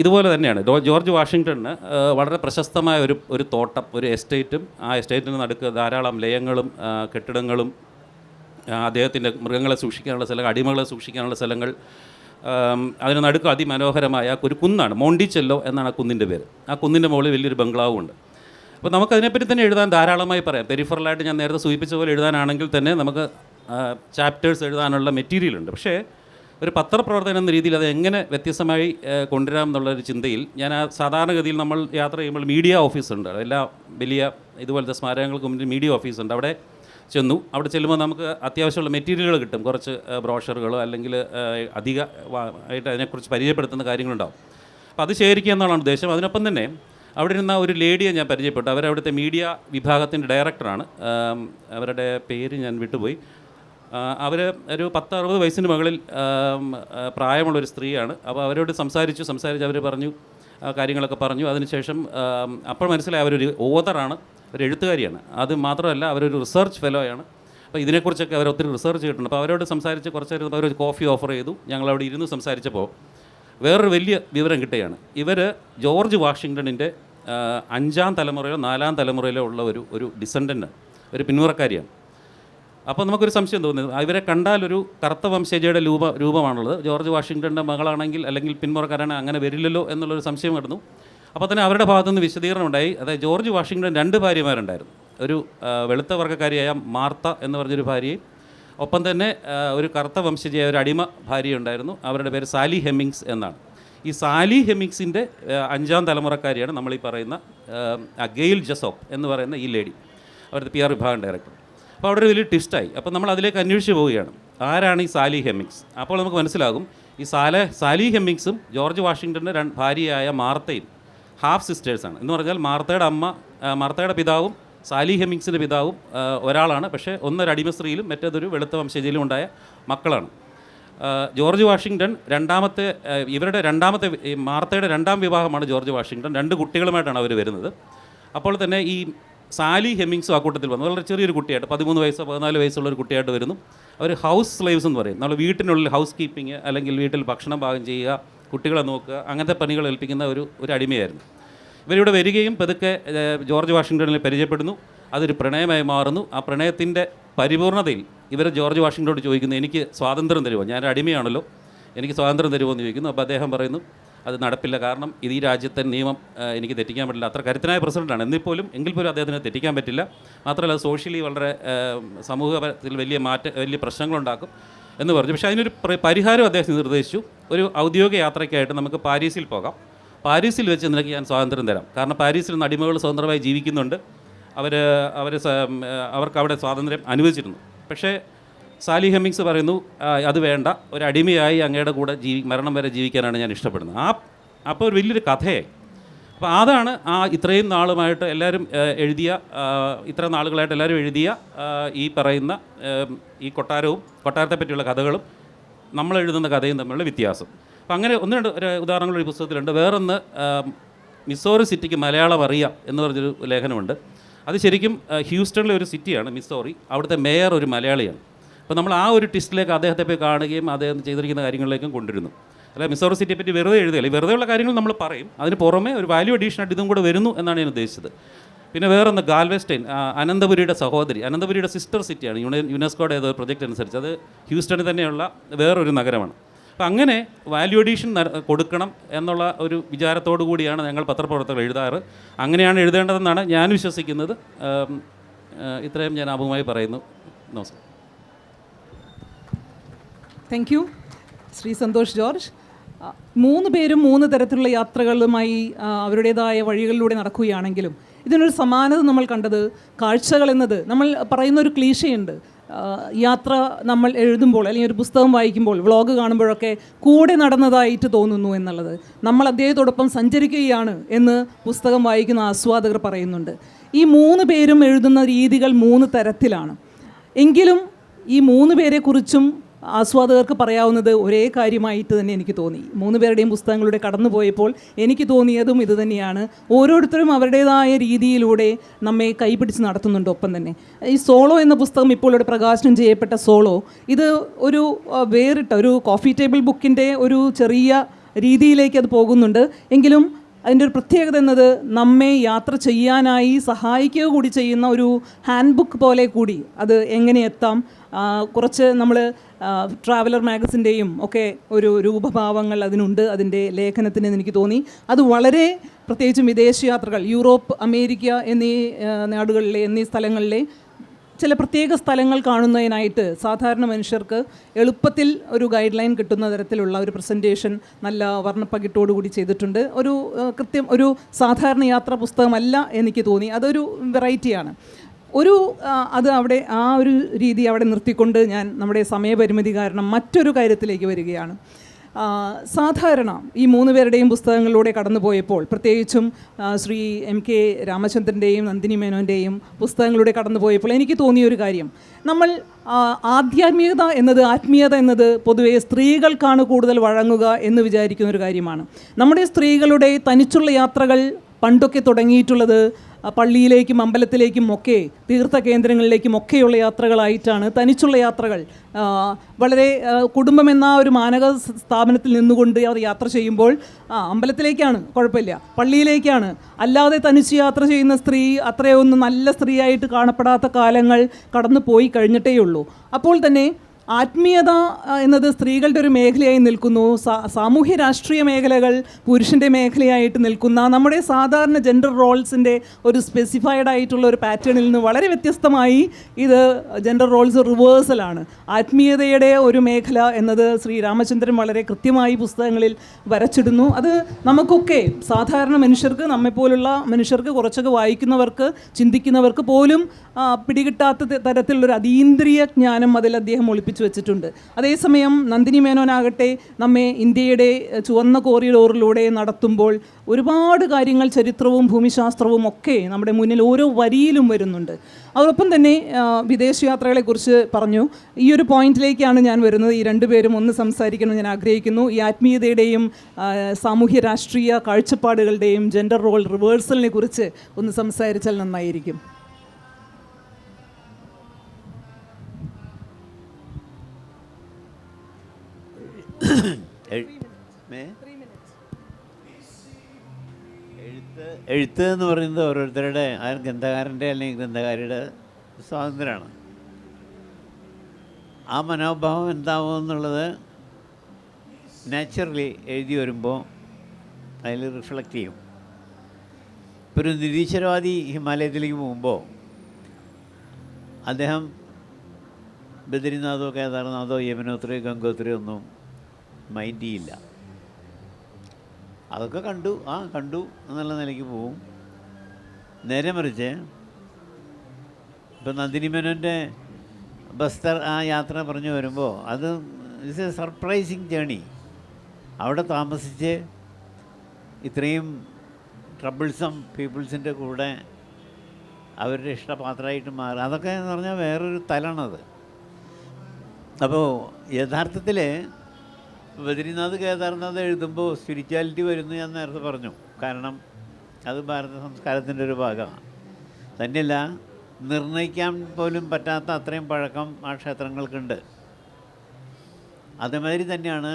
ഇതുപോലെ തന്നെയാണ്. ജോർജ് വാഷിങ്ടണിന് വളരെ പ്രശസ്തമായ ഒരു തോട്ടം, ഒരു എസ്റ്റേറ്റും, ആ എസ്റ്റേറ്റിന് നടുക്ക് ധാരാളം ലയങ്ങളും കെട്ടിടങ്ങളും, അദ്ദേഹത്തിൻ്റെ മൃഗങ്ങളെ സൂക്ഷിക്കാനുള്ള സ്ഥലങ്ങൾ, അടിമകളെ സൂക്ഷിക്കാനുള്ള സ്ഥലങ്ങൾ, അതിന് നടുക്ക് അതിമനോഹരമായ ഒരു കുന്നാണ്, മോണ്ടിച്ചെല്ലോ എന്നാണ് ആ കുന്നിൻ്റെ പേര്. ആ കുന്നിൻ്റെ മുകളിൽ വലിയൊരു ബംഗ്ലാവും ഉണ്ട്. അപ്പോൾ നമുക്കതിനെപ്പറ്റി തന്നെ എഴുതാൻ ധാരാളമായി പറയാം. പെരിഫറലായിട്ട് ഞാൻ നേരത്തെ സൂചിപ്പിച്ച പോലെ എഴുതാനാണെങ്കിൽ തന്നെ നമുക്ക് ചാപ്റ്റേഴ്സ് എഴുതാനുള്ള മെറ്റീരിയലുണ്ട്. പക്ഷേ ഒരു പത്രപ്രവർത്തനം എന്ന രീതിയിൽ അത് എങ്ങനെ വ്യത്യസ്തമായി കൊണ്ടുവരാം എന്നുള്ളൊരു ചിന്തയിൽ ഞാൻ സാധാരണഗതിയിൽ നമ്മൾ യാത്ര ചെയ്യുമ്പോൾ മീഡിയ ഓഫീസുണ്ട്, എല്ലാ വലിയ ഇതുപോലത്തെ സ്മാരകങ്ങൾക്ക് മുന്നിൽ മീഡിയ ഓഫീസുണ്ട്. അവിടെ ചെന്നു. അവിടെ ചെല്ലുമ്പോൾ നമുക്ക് അത്യാവശ്യമുള്ള മെറ്റീരിയലുകൾ കിട്ടും, കുറച്ച് ബ്രോഷറുകളോ അല്ലെങ്കിൽ ആയിട്ട് അതിനെക്കുറിച്ച് പരിചയപ്പെടുത്തുന്ന കാര്യങ്ങളുണ്ടാവും. അപ്പോൾ അത് ശേഖരിക്കുക എന്നുള്ളതാണ് ഉദ്ദേശം. അതിനൊപ്പം തന്നെ അവിടെ ഇരുന്ന ഒരു ലേഡിയെ ഞാൻ പരിചയപ്പെട്ടു. അവരവിടുത്തെ മീഡിയ വിഭാഗത്തിൻ്റെ ഡയറക്ടറാണ്. അവരുടെ പേര് ഞാൻ വിട്ടുപോയി. അവർ ഒരു 10-60 വയസ്സിന് മുകളിൽ പ്രായമുള്ളൊരു സ്ത്രീയാണ്. അപ്പോൾ അവരോട് സംസാരിച്ച് അവർ പറഞ്ഞു, കാര്യങ്ങളൊക്കെ പറഞ്ഞു. അതിനുശേഷം അപ്പോൾ മനസ്സിലായി അവരൊരു ഓതറാണ്, ഒരു എഴുത്തുകാരിയാണ്. അത് മാത്രമല്ല അവരൊരു റിസർച്ച് ഫെലോയാണ്. അപ്പോൾ ഇതിനെക്കുറിച്ചൊക്കെ അവർ ഒത്തിരി റിസർച്ച് ചെയ്തിട്ടുണ്ട്. അപ്പോൾ അവരോട് സംസാരിച്ച് കുറച്ച് നേരം അവരൊരു കോഫി ഓഫർ ചെയ്തു. ഞങ്ങളവിടെ ഇരുന്ന് സംസാരിച്ചപ്പോൾ വേറൊരു വലിയ വിവരം കിട്ടുകയാണ്. ഇവർ ജോർജ് വാഷിങ്ടണിൻ്റെ 5ാം തലമുറയിലോ 4ാം തലമുറയിലോ ഉള്ള ഒരു ഡിസെൻഡൻ്റ്, ഒരു പിന്മുറക്കാരിയാണ്. അപ്പോൾ നമുക്കൊരു സംശയം തോന്നുന്നത്, ഇവരെ കണ്ടാൽ ഒരു കറുത്ത വംശജയുടെ രൂപമാണുള്ളത്. ജോർജ് വാഷിങ്ടണിൻ്റെ മകളാണെങ്കിൽ അല്ലെങ്കിൽ പിന്മുറക്കാരാണ്, അങ്ങനെ വരില്ലല്ലോ എന്നുള്ളൊരു സംശയം കിടന്നു. അപ്പോൾ തന്നെ അവരുടെ ഭാഗത്തുനിന്ന് വിശദീകരണം ഉണ്ടായി. അതായത് ജോർജ് വാഷിങ്ടൺ 2 ഭാര്യമാരുണ്ടായിരുന്നു. ഒരു വെളുത്ത വർഗ്ഗക്കാരിയായ മാർത്ത എന്ന് പറഞ്ഞൊരു ഭാര്യയും, ഒപ്പം തന്നെ ഒരു കറുത്ത വംശജയായ ഒരു അടിമ ഭാര്യയുണ്ടായിരുന്നു. അവരുടെ പേര് സാലി ഹെമ്മിങ്സ് എന്നാണ്. ഈ സാലി ഹെമ്മിങ്സിൻ്റെ 5ാം തലമുറക്കാരിയാണ് നമ്മളീ പറയുന്ന ഗെയിൽ ജസോപ്പ് എന്ന് പറയുന്ന ഈ ലേഡി, അവരുടെ PR വിഭാഗം ഡയറക്ടർ. അപ്പോൾ അവിടെ ഒരു വലിയ ട്വിസ്റ്റായി. അപ്പോൾ നമ്മൾ അതിലേക്ക് അന്വേഷിച്ച് പോവുകയാണ്, ആരാണ് ഈ സാലി ഹെമ്മിങ്സ്. അപ്പോൾ നമുക്ക് മനസ്സിലാകും ഈ സാലി ഹെമ്മിങ്സും ജോർജ് വാഷിങ്ടൻ്റെ ഭാര്യയായ മാർത്തയും ഹാഫ് സിസ്റ്റേഴ്സാണ്. എന്ന് പറഞ്ഞാൽ മാർത്തയുടെ പിതാവും സാലി ഹെമ്മിങ്സിൻ്റെ പിതാവും ഒരാളാണ്. പക്ഷേ ഒന്നൊരു അടിമ സ്ത്രീയിലും മറ്റേതൊരു വെളുത്ത വംശജയിലും ഉണ്ടായ മക്കളാണ്. ജോർജ് വാഷിങ്ടൺ ഇവരുടെ മാർത്തയുടെ 2ാം വിവാഹമാണ് ജോർജ് വാഷിങ്ടൺ. 2 കുട്ടികളുമായിട്ടാണ് അവർ വരുന്നത്. അപ്പോൾ തന്നെ ഈ സാലി ഹെമ്മിങ്സും ആ കൂട്ടത്തിൽ വന്നു. വളരെ ചെറിയൊരു കുട്ടിയായിട്ട് 13 വയസ്സോ 14 വയസ്സുള്ള ഒരു കുട്ടിയായിട്ട് വരുന്നു. അവർ ഹൗസ് സ്ലേവ്സ് എന്ന് പറയും. നമ്മൾ വീട്ടിനുള്ളിൽ ഹൗസ് കീപ്പിംഗ് അല്ലെങ്കിൽ വീട്ടിൽ ഭക്ഷണം പാകം ചെയ്യുക, കുട്ടികളെ നോക്കുക, അങ്ങനത്തെ പണികൾ ഏൽപ്പിക്കുന്ന ഒരു അടിമയായിരുന്നു. ഇവരിവിടെ വരികയും പതുക്കെ ജോർജ് വാഷിങ്ടണിനെ പരിചയപ്പെടുന്നു. അതൊരു പ്രണയമായി മാറുന്നു. ആ പ്രണയത്തിൻ്റെ പരിപൂർണതയിൽ ഇവർ ജോർജ് വാഷിങ്ടണോട് ചോദിക്കുന്നു, എനിക്ക് സ്വാതന്ത്ര്യം തരുമോ, ഞാനൊരു അടിമയാണല്ലോ, എനിക്ക് സ്വാതന്ത്ര്യം തരുമോ എന്ന് ചോദിക്കുന്നു. അപ്പോൾ അദ്ദേഹം പറയുന്നു, അത് നടപ്പില്ല, കാരണം ഇത് ഈ രാജ്യത്തെ നിയമം എനിക്ക് തെറ്റിക്കാൻ പറ്റില്ല. അത്ര കരുത്തനായ പ്രസിഡൻ്റാണ്. എങ്കിൽ പോലും അദ്ദേഹത്തിന് തെറ്റിക്കാൻ പറ്റില്ല. മാത്രമല്ല സോഷ്യലി വളരെ സമൂഹത്തിൽ വലിയ പ്രശ്നങ്ങളുണ്ടാക്കും എന്ന് പറഞ്ഞു. പക്ഷേ അതിനൊരു പരിഹാരം അദ്ദേഹം നിർദ്ദേശിച്ചു. ഒരു ഔദ്യോഗിക യാത്രയ്ക്കായിട്ട് നമുക്ക് പാരീസിൽ പോകാം, പാരീസിൽ വെച്ച് നിനക്ക് ഞാൻ സ്വാതന്ത്ര്യം തരാം. കാരണം പാരീസിൽ നിന്ന് അടിമകൾ സ്വതന്ത്രമായി ജീവിക്കുന്നുണ്ട്, അവർക്ക് അവിടെ സ്വാതന്ത്ര്യം അനുവദിച്ചിരുന്നു. പക്ഷേ സാലി ഹെമ്മിങ്സ് പറയുന്നു, അത് വേണ്ട, ഒരു അടിമയായി അങ്ങയുടെ കൂടെ മരണം വരെ ജീവിക്കാനാണ് ഞാൻ ഇഷ്ടപ്പെടുന്നത്. അപ്പോൾ ഒരു വലിയൊരു കഥയായി. അപ്പോൾ അതാണ് ഇത്രയും നാളുമായിട്ട് എല്ലാവരും ഇത്ര നാളുകളായിട്ട് എല്ലാവരും എഴുതിയ ഈ പറയുന്ന ഈ കൊട്ടാരത്തെ പറ്റിയുള്ള കഥകളും നമ്മൾ എഴുതുന്ന കഥയും തമ്മിലുള്ള വ്യത്യാസം. അപ്പോൾ അങ്ങനെ 1-2 ഉദാഹരണങ്ങൾ ഈ പുസ്തകത്തിലുണ്ട്. വേറൊന്ന് മിസോറി സിറ്റിക്ക് മലയാളം അറിയാം എന്ന് പറഞ്ഞൊരു ലേഖനമുണ്ട്. അത് ശരിക്കും ഹ്യൂസ്റ്റണിലെ ഒരു സിറ്റിയാണ് മിസോറി. അവിടുത്തെ മേയർ ഒരു മലയാളിയാണ്. അപ്പോൾ നമ്മൾ ആ ഒരു ട്വിസ്റ്റിലേക്ക് അദ്ദേഹത്തെ പോയി കാണുകയും അദ്ദേഹം ചെയ്തിരിക്കുന്ന കാര്യങ്ങളിലേക്കും കൊണ്ടുവരുന്നു. അല്ല, മിസോറി സിറ്റിയെ പറ്റി വെറുതെ എഴുതുകയില്ല, വെറുതെയുള്ള കാര്യങ്ങൾ നമ്മൾ പറയും, അതിന് പുറമെ ഒരു വാല്യൂ അഡീഷനായിട്ട് ഇതും കൂടെ വരുന്നു എന്നാണ് ഞാൻ ഉദ്ദേശിച്ചത്. പിന്നെ വേറൊന്ന് ഗാൽവെസ്റ്റൈൻ, അനന്തപുരിയുടെ സഹോദരി, അനന്തപുരിയുടെ സിസ്റ്റർ സിറ്റിയാണ്. യുനെസ്കോയുടെ ഏതോ പ്രൊജക്റ്റ് അനുസരിച്ച് അത് ഹ്യൂസ്റ്റണിൽ തന്നെയുള്ള വേറൊരു നഗരമാണ്. അപ്പം അങ്ങനെ വാല്യൂ അഡീഷൻ കൊടുക്കണം എന്നുള്ള ഒരു വിചാരത്തോടു കൂടിയാണ് ഞങ്ങൾ പത്രപ്രവർത്തകർ എഴുതാറ്. അങ്ങനെയാണ് എഴുതേണ്ടതെന്നാണ് ഞാൻ വിശ്വസിക്കുന്നത്. ഇത്രയും ഞാൻ ആമുഖമായി പറയുന്നു. നമസ്കാരം. Thank you Shri Santhosh George. 3 പേരും 3 തരത്തിലുള്ള യാത്രകളുമായി അവരുടേതായ വഴികളിലൂടെ നടക്കുകയാണെങ്കിലും ഇതിനൊരു സമാനത നമ്മൾ കണ്ടത് കാഴ്ചകൾ എന്നത് നമ്മൾ പറയുന്നൊരു ക്ലീശയുണ്ട്. യാത്ര നമ്മൾ എഴുതുമ്പോൾ അല്ലെങ്കിൽ ഒരു പുസ്തകം വായിക്കുമ്പോൾ വ്ളോഗ് കാണുമ്പോഴൊക്കെ കൂടെ നടന്നതായിട്ട് തോന്നുന്നു എന്നുള്ളത്. നമ്മൾ അദ്ദേഹത്തോടൊപ്പം സഞ്ചരിക്കുകയാണ് എന്ന് പുസ്തകം വായിക്കുന്ന ആസ്വാദകർ പറയുന്നുണ്ട്. ഈ 3 പേരും എഴുതുന്ന രീതികൾ 3 തരത്തിലാണ്. എങ്കിലും ഈ 3 പേരെക്കുറിച്ചും ആസ്വാദകർക്ക് പറയാവുന്നത് ഒരേ കാര്യമായിട്ട് തന്നെ എനിക്ക് തോന്നി. 3 പേരുടെയും പുസ്തകങ്ങളുടെ കടന്നു പോയപ്പോൾ എനിക്ക് തോന്നിയതും ഇത് തന്നെയാണ്. ഓരോരുത്തരും അവരുടേതായ രീതിയിലൂടെ നമ്മെ കൈപിടിച്ച് നടത്തുന്നുണ്ട്. ഒപ്പം തന്നെ ഈ സോളോ എന്ന പുസ്തകം ഇപ്പോൾ ഇവിടെ പ്രകാശനം ചെയ്യപ്പെട്ട സോളോ, ഇത് ഒരു വേറിട്ട ഒരു കോഫി ടേബിൾ ബുക്കിൻ്റെ ഒരു ചെറിയ രീതിയിലേക്ക് അത് പോകുന്നുണ്ട്. എങ്കിലും അതിൻ്റെ ഒരു പ്രത്യേകത എന്നത് നമ്മെ യാത്ര ചെയ്യാനായി സഹായിക്കുക കൂടി ചെയ്യുന്ന ഒരു ഹാൻഡ് ബുക്ക് പോലെ കൂടി അത് എങ്ങനെ എത്താം. കുറച്ച് നമ്മൾ ട്രാവലർ മാഗസിൻ്റെയും ഒക്കെ ഒരു രൂപഭാവങ്ങൾ അതിനുണ്ട് അതിൻ്റെ ലേഖനത്തിന് എനിക്ക് തോന്നി. അത് വളരെ പ്രത്യേകിച്ചും വിദേശയാത്രകൾ, യൂറോപ്പ്, അമേരിക്ക എന്നീ നാടുകളിലെ എന്നീ സ്ഥലങ്ങളിലെ ചില പ്രത്യേക സ്ഥലങ്ങൾ കാണുന്നതിനായിട്ട് സാധാരണ മനുഷ്യർക്ക് എളുപ്പത്തിൽ ഒരു ഗൈഡ് ലൈൻ കിട്ടുന്ന തരത്തിലുള്ള ഒരു പ്രസൻറ്റേഷൻ നല്ല വർണ്ണപ്പകിട്ടോടുകൂടി ചെയ്തിട്ടുണ്ട്. ഒരു സാധാരണ യാത്രാ പുസ്തകമല്ല എനിക്ക് തോന്നി. അതൊരു വെറൈറ്റിയാണ്. അത് അവിടെ ആ ഒരു രീതി അവിടെ നിർത്തിക്കൊണ്ട് ഞാൻ നമ്മുടെ സമയപരിമിതി കാരണം മറ്റൊരു കാര്യത്തിലേക്ക് വരികയാണ്. സാധാരണ ഈ 3 പേരുടെയും പുസ്തകങ്ങളിലൂടെ കടന്നു പോയപ്പോൾ, പ്രത്യേകിച്ചും ശ്രീ MK രാമചന്ദ്രൻ്റെയും നന്ദിനി മേനോൻ്റെയും പുസ്തകങ്ങളിലൂടെ കടന്നു പോയപ്പോൾ എനിക്ക് തോന്നിയൊരു കാര്യം, നമ്മൾ ആധ്യാത്മികത എന്നത്, ആത്മീയത എന്നത് പൊതുവെ സ്ത്രീകൾക്കാണ് കൂടുതൽ വഴങ്ങുക എന്ന് വിചാരിക്കുന്നൊരു കാര്യമാണ്. നമ്മുടെ സ്ത്രീകളുടെ തനിച്ചുള്ള യാത്രകൾ പണ്ടൊക്കെ തുടങ്ങിയിട്ടുള്ളത് പള്ളിയിലേക്കും അമ്പലത്തിലേക്കും ഒക്കെ തീർത്ഥ കേന്ദ്രങ്ങളിലേക്കും ഒക്കെയുള്ള യാത്രകളായിട്ടാണ്. തനിച്ചുള്ള യാത്രകൾ വളരെ കുടുംബമെന്ന ഒരു മാനക സ്ഥാപനത്തിൽ നിന്നുകൊണ്ട് അവർ യാത്ര ചെയ്യുമ്പോൾ അമ്പലത്തിലേക്കാണ്, കുഴപ്പമില്ല, പള്ളിയിലേക്കാണ്. അല്ലാതെ തനിച്ച് യാത്ര ചെയ്യുന്ന സ്ത്രീ അത്രയൊന്നും നല്ല സ്ത്രീയായിട്ട് കാണപ്പെടാത്ത കാലങ്ങൾ കടന്നു പോയി കഴിഞ്ഞിട്ടേ ഉള്ളൂ. അപ്പോൾ തന്നെ ആത്മീയത എന്നത് സ്ത്രീകളുടെ ഒരു മേഖലയായി നിൽക്കുന്നു. സാമൂഹ്യ രാഷ്ട്രീയ മേഖലകൾ പുരുഷൻ്റെ മേഖലയായിട്ട് നിൽക്കുന്ന നമ്മുടെ സാധാരണ ജെൻഡർ റോൾസിൻ്റെ ഒരു സ്പെസിഫൈഡ് ആയിട്ടുള്ള ഒരു പാറ്റേണിൽ നിന്ന് വളരെ വ്യത്യസ്തമായി ഇത് ജെൻഡർ റോൾസ് റിവേഴ്സലാണ്. ആത്മീയതയുടെ ഒരു മേഖല എന്നത് ശ്രീ രാമചന്ദ്രൻ വളരെ കൃത്യമായി പുസ്തകങ്ങളിൽ വരച്ചിടുന്നു. അത് നമുക്കൊക്കെ സാധാരണ മനുഷ്യർക്ക്, നമ്മെപ്പോലുള്ള മനുഷ്യർക്ക്, കുറച്ചൊക്കെ വായിക്കുന്നവർക്ക്, ചിന്തിക്കുന്നവർക്ക് പോലും പിടികിട്ടാത്ത തരത്തിലുള്ളൊരു അതീന്ദ്രിയ ജ്ഞാനം അതിൽ അദ്ദേഹം ഒളിപ്പിച്ചു വെച്ചിട്ടുണ്ട്. അതേസമയം നന്ദിനി മേനോനാകട്ടെ നമ്മെ ഇന്ത്യയുടെ ചുവന്ന കോറിഡോറിലൂടെ നടത്തുമ്പോൾ ഒരുപാട് കാര്യങ്ങൾ, ചരിത്രവും ഭൂമിശാസ്ത്രവും ഒക്കെ നമ്മുടെ മുന്നിൽ ഓരോ വരിയിലും വരുന്നുണ്ട്. അതോടൊപ്പം തന്നെ വിദേശയാത്രകളെക്കുറിച്ച് പറഞ്ഞു. ഈ ഒരു പോയിന്റിലേക്കാണ് ഞാൻ വരുന്നത്. ഈ 2 പേരും ഒന്ന് സംസാരിക്കണമെന്ന് ഞാൻ ആഗ്രഹിക്കുന്നു. ഈ ആത്മീയതയുടെയും സാമൂഹ്യ രാഷ്ട്രീയ കാഴ്ചപ്പാടുകളുടെയും ജെൻഡർ റോൾ റിവേഴ്സലിനെ കുറിച്ച് ഒന്ന് സംസാരിച്ചാൽ നന്നായിരിക്കും. എഴുത്ത് എന്ന് പറയുന്നത് ഓരോരുത്തരുടെ, ഗ്രന്ഥകാരൻ്റെ അല്ലെങ്കിൽ ഗ്രന്ഥകാരിയുടെ സ്വാതന്ത്ര്യമാണ്. ആ മനോഭാവം എന്താവും എന്നുള്ളത് നാച്ചുറലി എഴുതി വരുമ്പോൾ അതിൽ റിഫ്ലക്റ്റ് ചെയ്യും. ഇപ്പോൾ ഒരു നിരീശ്വരവാദി ഹിമാലയത്തിലേക്ക് പോകുമ്പോൾ അദ്ദേഹം ബദ്രിനാഥോ കേദാർനാഥോ യമുനോത്രി ഗംഗോത്രി ഒന്നും മൈൻഡ് ചെയ്യില്ല. അതൊക്കെ കണ്ടു എന്നുള്ള നിലയ്ക്ക് പോവും. നേരെ മറിച്ച് ഇപ്പം നന്ദിനി മേനോൻ്റെ ബസ്തർ ആ യാത്ര പറഞ്ഞു വരുമ്പോൾ അത് ഇറ്റ്സ് എ സർപ്രൈസിങ് ജേണി. അവിടെ താമസിച്ച് ഇത്രയും ട്രബിൾസം പീപ്പിൾസിൻ്റെ കൂടെ അവരുടെ ഇഷ്ടപാത്രമായിട്ട് മാറുക, അതൊക്കെ എന്ന് പറഞ്ഞാൽ വേറൊരു തലാണത്. അപ്പോൾ യഥാർത്ഥത്തിൽ ബദ്രിനാഥ് കേദാർനാഥ് എഴുതുമ്പോൾ സ്പിരിച്വാലിറ്റി വരുന്നു ഞാൻ നേരത്തെ പറഞ്ഞു. കാരണം അത് ഭാരത സംസ്കാരത്തിൻ്റെ ഒരു ഭാഗമാണ്. തന്നെയല്ല, നിർണ്ണയിക്കാൻ പോലും പറ്റാത്ത അത്രയും പഴക്കം ആ ക്ഷേത്രങ്ങൾക്കുണ്ട്. അതേമാതിരി തന്നെയാണ്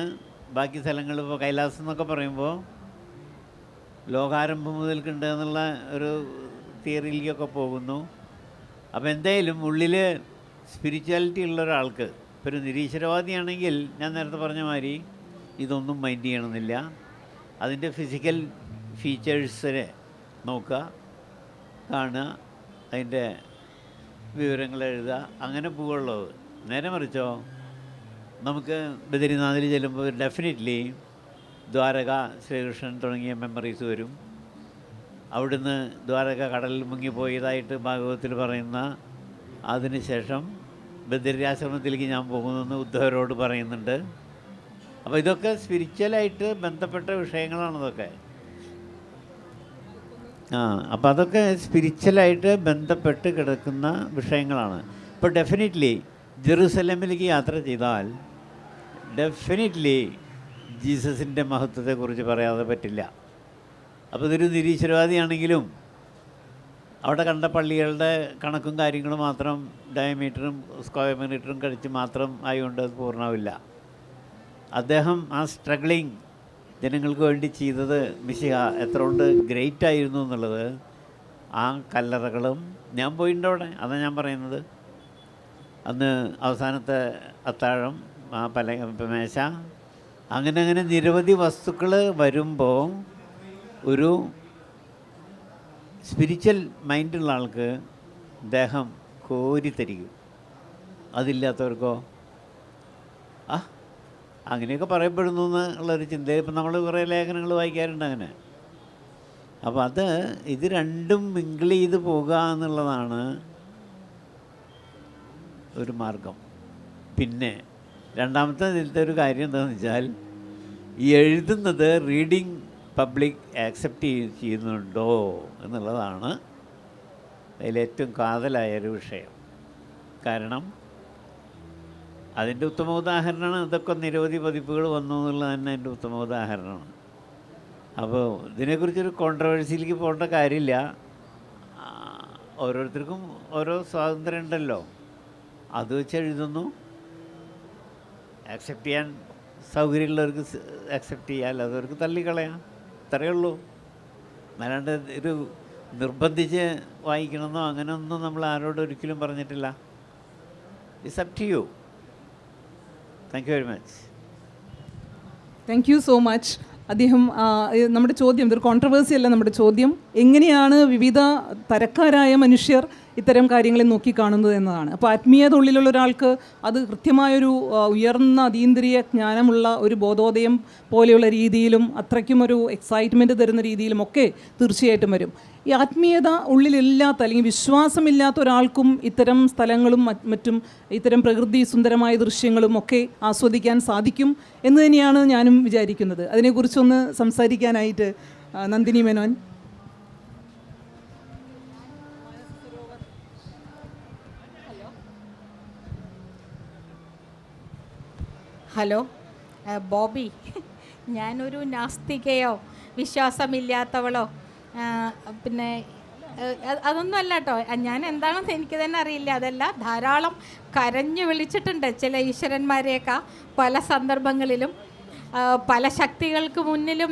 ബാക്കി സ്ഥലങ്ങൾ. ഇപ്പോൾ കൈലാസം എന്നൊക്കെ പറയുമ്പോൾ ലോകാരംഭം മുതൽക്കുണ്ട് എന്നുള്ള ഒരു തിയറിയിലേക്കൊക്കെ പോകുന്നു. അപ്പോൾ എന്തായാലും ഉള്ളിൽ സ്പിരിച്വാലിറ്റി ഉള്ള ഒരാൾക്ക്, ഇപ്പോൾ ഒരു നിരീശ്വരവാദിയാണെങ്കിൽ ഞാൻ നേരത്തെ പറഞ്ഞ മാതിരി ഇതൊന്നും മൈൻഡ് ചെയ്യണമെന്നില്ല. അതിൻ്റെ ഫിസിക്കൽ ഫീച്ചേഴ്സിനെ നോക്കുക, കാണുക, അതിൻ്റെ വിവരങ്ങൾ എഴുതുക, അങ്ങനെ പോവുള്ളത്. നേരെ മറിച്ചോ നമുക്ക് ബദ്രിനാഥിൽ ചെല്ലുമ്പോൾ ഡെഫിനറ്റ്ലി ദ്വാരക, ശ്രീകൃഷ്ണൻ തുടങ്ങിയ മെമ്മറീസ് വരും. അവിടുന്ന് ദ്വാരക കടലിൽ മുങ്ങിപ്പോയതായിട്ട് ഭാഗവതത്തിൽ പറയുന്ന, അതിനുശേഷം ബദരിയാശ്രമത്തിലേക്ക് ഞാൻ പോകുമെന്ന് ഉദ്ധവരോട് പറയുന്നുണ്ട്. അപ്പോൾ ഇതൊക്കെ സ്പിരിച്വലായിട്ട് ബന്ധപ്പെട്ട വിഷയങ്ങളാണതൊക്കെ. അപ്പോൾ അതൊക്കെ സ്പിരിച്വലായിട്ട് ബന്ധപ്പെട്ട് കിടക്കുന്ന വിഷയങ്ങളാണ്. ഇപ്പോൾ ഡെഫിനറ്റ്ലി ജെറുസലേമിലേക്ക് യാത്ര ചെയ്താൽ ഡെഫിനറ്റ്ലി ജീസസിൻ്റെ മഹത്വത്തെക്കുറിച്ച് പറയാതെ പറ്റില്ല. അപ്പോൾ ഇതൊരു നിരീശ്വരവാദിയാണെങ്കിലും അവിടെ കണ്ട പള്ളികളുടെ കണക്കും കാര്യങ്ങളും മാത്രം ഡയമീറ്ററും സ്ക്വയർ മീറ്ററും കഴിച്ച് മാത്രം ആയതുകൊണ്ട് അത് പൂർണ്ണമാവില്ല. അദ്ദേഹം ആ സ്ട്രഗ്ലിങ് ജനങ്ങൾക്ക് വേണ്ടി ചെയ്തത് മിശിഹ എത്ര കൊണ്ട് ഗ്രേറ്റ് ആയിരുന്നു എന്നുള്ളത് ആ കല്ലറകളും, ഞാൻ പോയിട്ടുണ്ട് അവിടെ, അതാണ് ഞാൻ പറയുന്നത്. അന്ന് അവസാനത്തെ അത്താഴം, ആ മേശ, അങ്ങനെ നിരവധി വസ്തുക്കൾ വരുമ്പോൾ ഒരു സ്പിരിച്വൽ മൈൻഡുള്ള ആൾക്ക് ദേഹം കോരിത്തരിക്കും. അതില്ലാത്തവർക്കോ അങ്ങനെയൊക്കെ പറയപ്പെടുന്നു എന്നുള്ളൊരു ചിന്തയിൽ ഇപ്പം നമ്മൾ കുറേ ലേഖനങ്ങൾ വായിക്കാറുണ്ട് അങ്ങനെ. അപ്പോൾ ഇത് രണ്ടും മിങ്കിൾ ചെയ്ത് പോകുക എന്നുള്ളതാണ് ഒരു മാർഗം. പിന്നെ രണ്ടാമത്തെ ഇതിലത്തെ ഒരു കാര്യം എന്താണെന്ന് വെച്ചാൽ, ഈ എഴുതുന്നത് റീഡിങ് പബ്ലിക് ആക്സെപ്റ്റ് ചെയ്യുന്നുണ്ടോ എന്നുള്ളതാണ് അതിലേറ്റവും കാതലായൊരു വിഷയം. കാരണം അതിൻ്റെ ഉത്തമ ഉദാഹരണമാണ് ഇതൊക്കെ നിരവധി പതിപ്പുകൾ വന്നു എന്നുള്ളത് തന്നെ അതിൻ്റെ ഉത്തമ ഉദാഹരണമാണ്. അപ്പോൾ ഇതിനെക്കുറിച്ചൊരു കോൺട്രവേഴ്സിയിലേക്ക് പോകേണ്ട കാര്യമില്ല. ഓരോരുത്തർക്കും ഓരോ സ്വാതന്ത്ര്യം ഉണ്ടല്ലോ, അത് വെച്ച് എഴുതുന്നു. ആക്സെപ്റ്റ് ചെയ്യാൻ സൗകര്യമുള്ളവർക്ക് ആക്സെപ്റ്റ് ചെയ്യാൻ, അല്ലാത്തവർക്ക് തള്ളിക്കളയാം, ഇത്രയേ ഉള്ളൂ. അല്ലാണ്ട് ഒരു നിർബന്ധിച്ച് വായിക്കണമെന്നോ അങ്ങനെയൊന്നും നമ്മൾ ആരോടും ഒരിക്കലും പറഞ്ഞിട്ടില്ല. It's up to you. Thank you very much. Thank you so much. അദ്ദേഹം നമ്മുടെ ചോദ്യം, ഇതൊരു കോൺട്രവേഴ്സി അല്ല, നമ്മുടെ ചോദ്യം എങ്ങനെയാണ് വിവിധ തരക്കാരായ മനുഷ്യർ ഇത്തരം കാര്യങ്ങളെ നോക്കിക്കാണുന്നത് എന്നതാണ്. അപ്പോൾ ആത്മീയത ഉള്ളിലുള്ള ഒരാൾക്ക് അത് കൃത്യമായൊരു ഉയർന്ന അതീന്ദ്രിയ ജ്ഞാനമുള്ള ഒരു ബോധോദയം പോലെയുള്ള രീതിയിലും അത്രയ്ക്കും ഒരു എക്സൈറ്റ്മെൻറ്റ് തരുന്ന രീതിയിലുമൊക്കെ തീർച്ചയായിട്ടും വരും. ഈ ആത്മീയത ഉള്ളിലില്ലാത്ത അല്ലെങ്കിൽ വിശ്വാസമില്ലാത്ത ഒരാൾക്കും ഇത്തരം സ്ഥലങ്ങളും മറ്റും ഇത്തരം പ്രകൃതി സുന്ദരമായ ദൃശ്യങ്ങളും ഒക്കെ ആസ്വദിക്കാൻ സാധിക്കും എന്ന് തന്നെയാണ് ഞാനും വിചാരിക്കുന്നത്. അതിനെക്കുറിച്ചൊന്ന് സംസാരിക്കാനായിട്ട് നന്ദിനി മേനോൻ. ഹലോ ബോബി, ഞാനൊരു നാസ്തികയോ വിശ്വാസമില്ലാത്തവളോ പിന്നെ അതൊന്നും അല്ല കേട്ടോ. ഞാൻ എന്താണെന്ന് എനിക്ക് തന്നെ അറിയില്ല. അതല്ല, ധാരാളം കരഞ്ഞു വിളിച്ചിട്ടുണ്ട് ചില ഈശ്വരന്മാരെയൊക്കെ പല സന്ദർഭങ്ങളിലും. പല ശക്തികൾക്ക് മുന്നിലും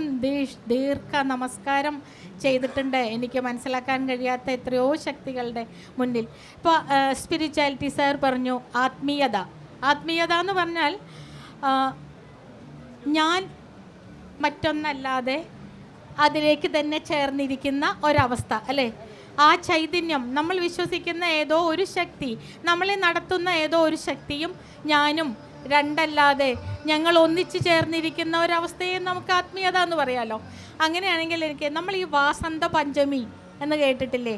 ദീർഘ നമസ്കാരം ചെയ്തിട്ടുണ്ട്. എനിക്ക് മനസ്സിലാക്കാൻ കഴിയാത്ത എത്രയോ ശക്തികളുടെ മുന്നിൽ. ഇപ്പോൾ സ്പിരിച്വാലിറ്റി സാർ പറഞ്ഞു ആത്മീയത എന്ന് പറഞ്ഞാൽ ഞാൻ മറ്റൊന്നല്ലാതെ അതിലേക്ക് തന്നെ ചേർന്നിരിക്കുന്ന ഒരവസ്ഥ അല്ലേ? ആ ചൈതന്യം, നമ്മൾ വിശ്വസിക്കുന്ന ഏതോ ഒരു ശക്തി, നമ്മളെ നടത്തുന്ന ഏതോ ഒരു ശക്തിയും ഞാനും രണ്ടല്ലാതെ ഞങ്ങൾ ഒന്നിച്ച് ചേർന്നിരിക്കുന്ന ഒരവസ്ഥയെ നമുക്ക് ആത്മീയത എന്ന് പറയാമല്ലോ. അങ്ങനെയാണെങ്കിൽ നമ്മൾ ഈ വാസന്ത പഞ്ചമി എന്ന് കേട്ടിട്ടില്ലേ?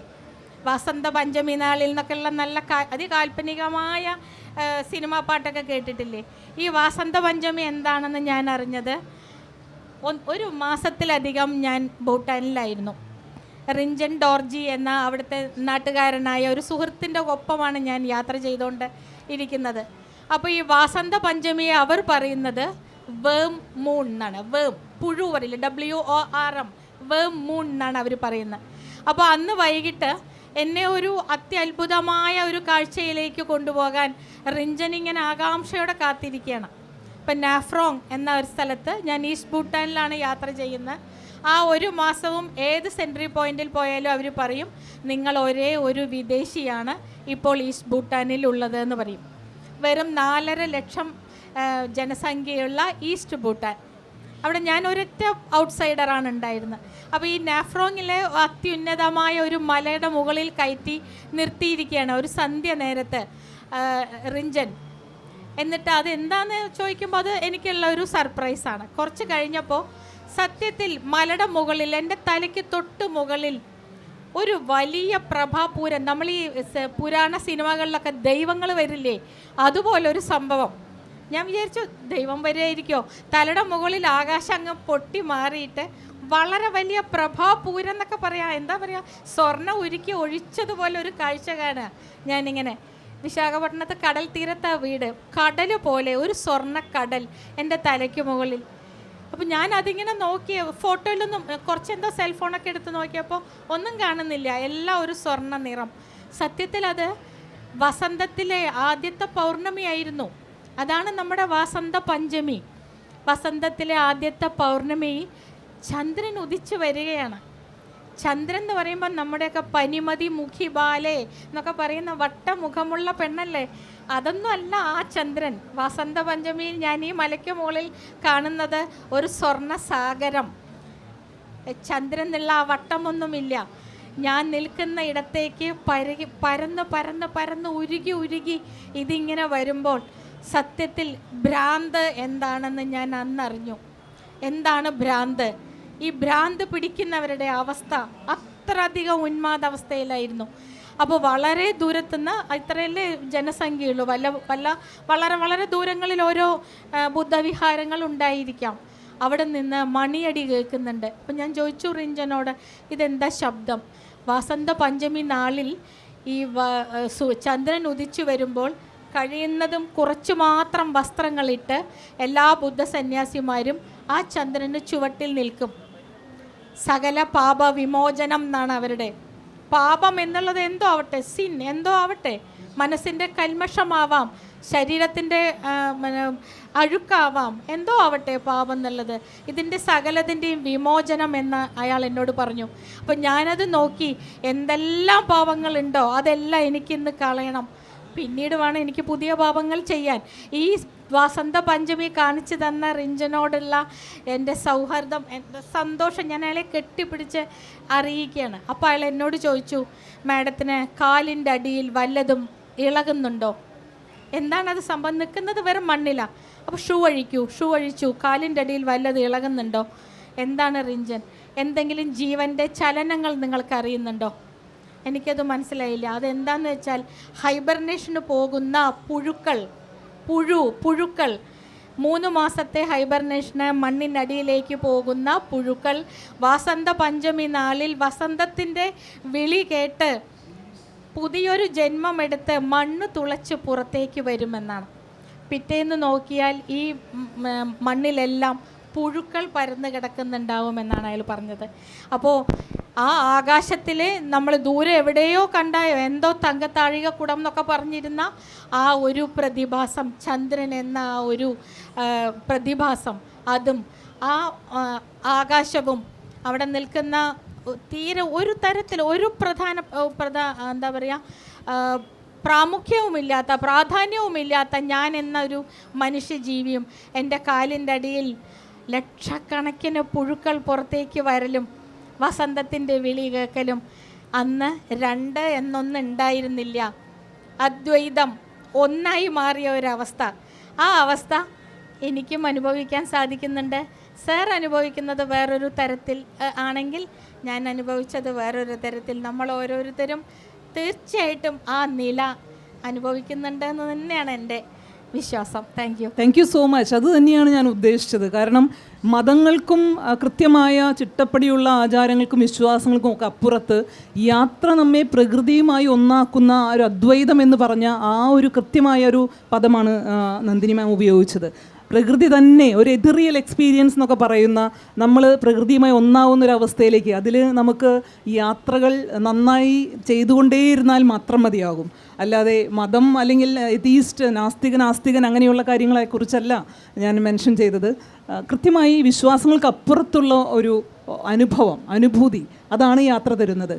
വസന്ത പഞ്ചമി നാളിൽ നിന്നൊക്കെയുള്ള നല്ല അതികാൽപ്പനികമായ സിനിമാ പാട്ടൊക്കെ കേട്ടിട്ടില്ലേ? ഈ വാസന്ത പഞ്ചമി എന്താണെന്ന് ഞാൻ അറിഞ്ഞത് ഒരു മാസത്തിലധികം ഞാൻ ഭൂട്ടാനിലായിരുന്നു. റിഞ്ചൻ ഡോർജി എന്ന അവിടുത്തെ നാട്ടുകാരനായ ഒരു സുഹൃത്തിൻ്റെ ഒപ്പമാണ് ഞാൻ യാത്ര ചെയ്തുകൊണ്ട് ഇരിക്കുന്നത്. അപ്പോൾ ഈ വാസന്ത പഞ്ചമിയെ അവർ പറയുന്നത് വേം മൂൺ എന്നാണ്. വേം പുഴു പറയില്ല, WORM, വേം മൂൺ എന്നാണ് അവർ പറയുന്നത്. അപ്പോൾ അന്ന് വൈകിട്ട് എന്നെ ഒരു അത്യത്ഭുതമായ ഒരു കാഴ്ചയിലേക്ക് കൊണ്ടുപോകാൻ റിഞ്ചൻ ഇങ്ങനെ ആകാംക്ഷയോടെ കാത്തിരിക്കുകയാണ്. ഇപ്പം നാഫ്രോങ് എന്ന ഒരു സ്ഥലത്ത്, ഞാൻ ഈസ്റ്റ് ഭൂട്ടാനിലാണ് യാത്ര ചെയ്യുന്നത്. ആ ഒരു മാസവും ഏത് സെൻട്രി പോയിന്റിൽ പോയാലും അവർ പറയും, നിങ്ങൾ ഒരേ ഒരു വിദേശിയാണ് ഇപ്പോൾ ഈസ്റ്റ് ഭൂട്ടാനിൽ ഉള്ളത് എന്ന് പറയും. വെറും 4.5 ലക്ഷം ജനസംഖ്യയുള്ള ഈസ്റ്റ് ഭൂട്ടാൻ, അവിടെ ഞാൻ ഒരൊറ്റ ഔട്ട്സൈഡറാണ് ഉണ്ടായിരുന്നത്. അപ്പോൾ ഈ നാഫ്രോങ്ങിലെ അത്യുന്നതമായ ഒരു മലയുടെ മുകളിൽ കയറ്റി നിർത്തിയിരിക്കുകയാണ് ഒരു സന്ധ്യ നേരത്ത് റിഞ്ചൻ. എന്നിട്ട് അതെന്താണെന്ന് ചോദിക്കുമ്പോൾ അത് എനിക്കുള്ള ഒരു സർപ്രൈസാണ്. കുറച്ച് കഴിഞ്ഞപ്പോൾ സത്യത്തിൽ മലയുടെ മുകളിൽ, എൻ്റെ തലയ്ക്ക് തൊട്ട് മുകളിൽ ഒരു വലിയ പ്രഭാപൂരം. നമ്മൾ ഈ പുരാണ സിനിമകളിലൊക്കെ ദൈവങ്ങൾ വരില്ലേ, അതുപോലൊരു സംഭവം. ഞാൻ വിചാരിച്ചു ദൈവം വരികയായിരിക്കോ. തലയുടെ മുകളിൽ ആകാശം അങ്ങ് പൊട്ടി മാറിയിട്ട് വളരെ വലിയ പ്രഭാപൂരം എന്നൊക്കെ പറയാം, എന്താ പറയുക, സ്വർണ്ണം ഉരുക്കി ഒഴിച്ചതുപോലെ ഒരു കാഴ്ച കാണുക. ഞാനിങ്ങനെ വിശാഖപട്ടണത്ത് കടൽ തീരത്താ വീട്, കടൽ പോലെ ഒരു സ്വർണ്ണക്കടൽ എൻ്റെ തലയ്ക്ക് മുകളിൽ. അപ്പോൾ ഞാൻ അതിങ്ങനെ നോക്കി, ഫോട്ടോയിലൊന്നും കുറച്ചെന്തോ സെൽഫോണൊക്കെ എടുത്ത് നോക്കിയപ്പോൾ ഒന്നും കാണുന്നില്ല, എല്ലാം ഒരു സ്വർണ്ണ നിറം. സത്യത്തിൽ അത് വസന്തത്തിലെ ആദ്യത്തെ പൗർണമിയായിരുന്നു. അതാണ് നമ്മുടെ വസന്ത പഞ്ചമി. വസന്തത്തിലെ ആദ്യത്തെ പൗർണമി ചന്ദ്രൻ ഉദിച്ചു വരികയാണ്. ചന്ദ്രൻ എന്ന് പറയുമ്പോൾ നമ്മുടെയൊക്കെ പനിമതി മുഖി ബാലേ എന്നൊക്കെ പറയുന്ന വട്ടമുഖമുള്ള പെണ്ണല്ലേ, അതൊന്നും അല്ല ആ ചന്ദ്രൻ. വസന്ത പഞ്ചമിയിൽ ഞാൻ ഈ മലയ്ക്ക് മുകളിൽ കാണുന്നത് ഒരു സ്വർണ്ണ സാഗരം. ചന്ദ്രൻ എന്നുള്ള ആ വട്ടമൊന്നുമില്ല. ഞാൻ നിൽക്കുന്ന ഇടത്തേക്ക് പരന്ന് പരന്ന് പരന്ന് ഉരുകി ഉരുകി ഇതിങ്ങനെ വരുമ്പോൾ സത്യത്തിൽ ഭ്രാന്ത് എന്താണെന്ന് ഞാൻ അന്നറിഞ്ഞു. എന്താണ് ഭ്രാന്ത്? ഈ ഭ്രാന്ത് പിടിക്കുന്നവരുടെ അവസ്ഥ അത്രയധികം ഉന്മാദാവസ്ഥയിലായിരുന്നു. അപ്പോൾ വളരെ ദൂരത്തുനിന്ന്, ഇത്രയല്ലേ ജനസംഖ്യയുള്ളൂ, വളരെ വളരെ ദൂരങ്ങളിൽ ഓരോ ബുദ്ധവിഹാരങ്ങൾ ഉണ്ടായിരിക്കാം. അവിടെ നിന്ന് മണിയടി കേൾക്കുന്നുണ്ട്. അപ്പം ഞാൻ ചോദിച്ചു റിഞ്ചനോട്, ഇതെന്താ ശബ്ദം? വസന്ത പഞ്ചമി നാളിൽ ഈ ചന്ദ്രൻ ഉദിച്ചു വരുമ്പോൾ കഴിയുന്നതും കുറച്ചു മാത്രം വസ്ത്രങ്ങളിട്ട് എല്ലാ ബുദ്ധ സന്യാസിമാരും ആ ചന്ദ്രന് ചുവട്ടിൽ നിൽക്കും. സകല പാപ വിമോചനം എന്നാണ് അവരുടെ. പാപം എന്നുള്ളത് എന്തോ ആവട്ടെ, സിൻ എന്തോ ആവട്ടെ, മനസ്സിൻ്റെ കൽമഷമാവാം, ശരീരത്തിൻ്റെ അഴുക്കാവാം, എന്തോ ആവട്ടെ പാപം എന്നുള്ളത്, ഇതിൻ്റെ സകലത്തിൻ്റെയും വിമോചനം എന്ന് അയാൾ എന്നോട് പറഞ്ഞു. അപ്പം ഞാനത് നോക്കി, എന്തെല്ലാം പാപങ്ങളുണ്ടോ അതെല്ലാം എനിക്കിന്ന് കളയണം, പിന്നീട് വേണം എനിക്ക് പുതിയ പാപങ്ങൾ ചെയ്യാൻ. ഈ വസന്ത പഞ്ചമി കാണിച്ചു തന്ന റിഞ്ചനോടുള്ള എൻ്റെ സൗഹാർദ്ദം, എൻ്റെ സന്തോഷം ഞാൻ അയാളെ കെട്ടിപ്പിടിച്ച് അറിയിക്കുകയാണ്. അപ്പോൾ അയാൾ എന്നോട് ചോദിച്ചു, മാഡത്തിന് കാലിൻ്റെ അടിയിൽ വല്ലതും ഇളകുന്നുണ്ടോ? എന്താണത് സംഭവം? നിൽക്കുന്നത് വെറും മണ്ണിലാണ്. അപ്പോൾ ഷൂ അഴിച്ചു, കാലിൻ്റെ അടിയിൽ വല്ലതും ഇളകുന്നുണ്ടോ? എന്താണ് റിഞ്ചൻ, എന്തെങ്കിലും ജീവൻ്റെ ചലനങ്ങൾ നിങ്ങൾക്ക് അറിയുന്നുണ്ടോ? എനിക്കത് മനസ്സിലായില്ല. അതെന്താണെന്ന് വെച്ചാൽ ഹൈബർനേഷന് പോകുന്ന പുഴുക്കൾ 3 മാസത്തെ ഹൈബർനേഷന് മണ്ണിനടിയിലേക്ക് പോകുന്ന പുഴുക്കൾ വസന്ത പഞ്ചമി നാളിൽ വസന്തത്തിൻ്റെ വിളി കേട്ട് പുതിയൊരു ജന്മമെടുത്ത് മണ്ണ് തുളച്ച് പുറത്തേക്ക് വരുമെന്നാണ്. പിറ്റേന്ന് നോക്കിയാൽ ഈ മണ്ണിലെല്ലാം പുഴുക്കൾ പരന്ന് കിടക്കുന്നുണ്ടാവുമെന്നാണ് അയാൾ പറഞ്ഞത്. അപ്പോൾ ആ ആകാശത്തിൽ നമ്മൾ ദൂരെ എവിടെയോ കണ്ടായോ എന്തോ തങ്കത്താഴിക കുടം എന്നൊക്കെ പറഞ്ഞിരുന്ന ആ ഒരു പ്രതിഭാസം, ചന്ദ്രൻ എന്ന ആ ഒരു പ്രതിഭാസം, അതും ആ ആകാശവും അവിടെ നിൽക്കുന്ന തീരെ ഒരു തരത്തിൽ ഒരു എന്താ പറയുക, പ്രാമുഖ്യവുമില്ലാത്ത പ്രാധാന്യവുമില്ലാത്ത ഞാൻ എന്നൊരു മനുഷ്യജീവിയും എൻ്റെ കാലിൻ്റെ അടിയിൽ ലക്ഷക്കണക്കിന് പുഴുക്കൾ പുറത്തേക്ക് വരലും വസന്തത്തിൻ്റെ വിളി കേൾക്കലും. അന്ന് 2 എന്നൊന്ന് ഉണ്ടായിരുന്നില്ല, അദ്വൈതം ഒന്നായി മാറിയ ഒരവസ്ഥ. ആ അവസ്ഥ എനിക്കും അനുഭവിക്കാൻ സാധിക്കുന്നുണ്ട്. സാർ അനുഭവിക്കുന്നത് വേറൊരു തരത്തിൽ ആണെങ്കിൽ ഞാൻ അനുഭവിച്ചത് വേറൊരു തരത്തിൽ. നമ്മൾ ഓരോരുത്തരും തീർച്ചയായിട്ടും ആ നില അനുഭവിക്കുന്നുണ്ടെന്ന് തന്നെയാണ് എൻ്റെ വിശ്വാസം. Thank you so much. അത് തന്നെയാണ് ഞാൻ ഉദ്ദേശിച്ചത്. കാരണം മതങ്ങൾക്കും കൃത്യമായ ചിട്ടപ്പടിയുള്ള ആചാരങ്ങൾക്കും വിശ്വാസങ്ങൾക്കും ഒക്കെ അപ്പുറത്ത് യാത്ര നമ്മെ പ്രകൃതിയുമായി ഒന്നാക്കുന്ന ഒരു അദ്വൈതം എന്ന് പറഞ്ഞ ആ ഒരു കൃത്യമായ ഒരു പദമാണ് നന്ദിനി മാം ഉപയോഗിച്ചത്. പ്രകൃതി തന്നെ ഒരു എതിറിയൽ എക്സ്പീരിയൻസ് എന്നൊക്കെ പറയുന്ന, നമ്മൾ പ്രകൃതിയുമായി ഒന്നാവുന്ന ഒരു അവസ്ഥയിലേക്ക്, അതിൽ നമുക്ക് യാത്രകൾ നന്നായി ചെയ്തുകൊണ്ടേയിരുന്നാൽ മാത്രം മതിയാകും. അല്ലാതെ മതം അല്ലെങ്കിൽ എതീസ്റ്റ്, നാസ്തികൻ അങ്ങനെയുള്ള കാര്യങ്ങളെക്കുറിച്ചല്ല ഞാൻ മെൻഷൻ ചെയ്തത്. കൃത്യമായി വിശ്വാസങ്ങൾക്ക് അപ്പുറത്തുള്ള ഒരു അനുഭൂതി, അതാണ് യാത്ര തരുന്നത്.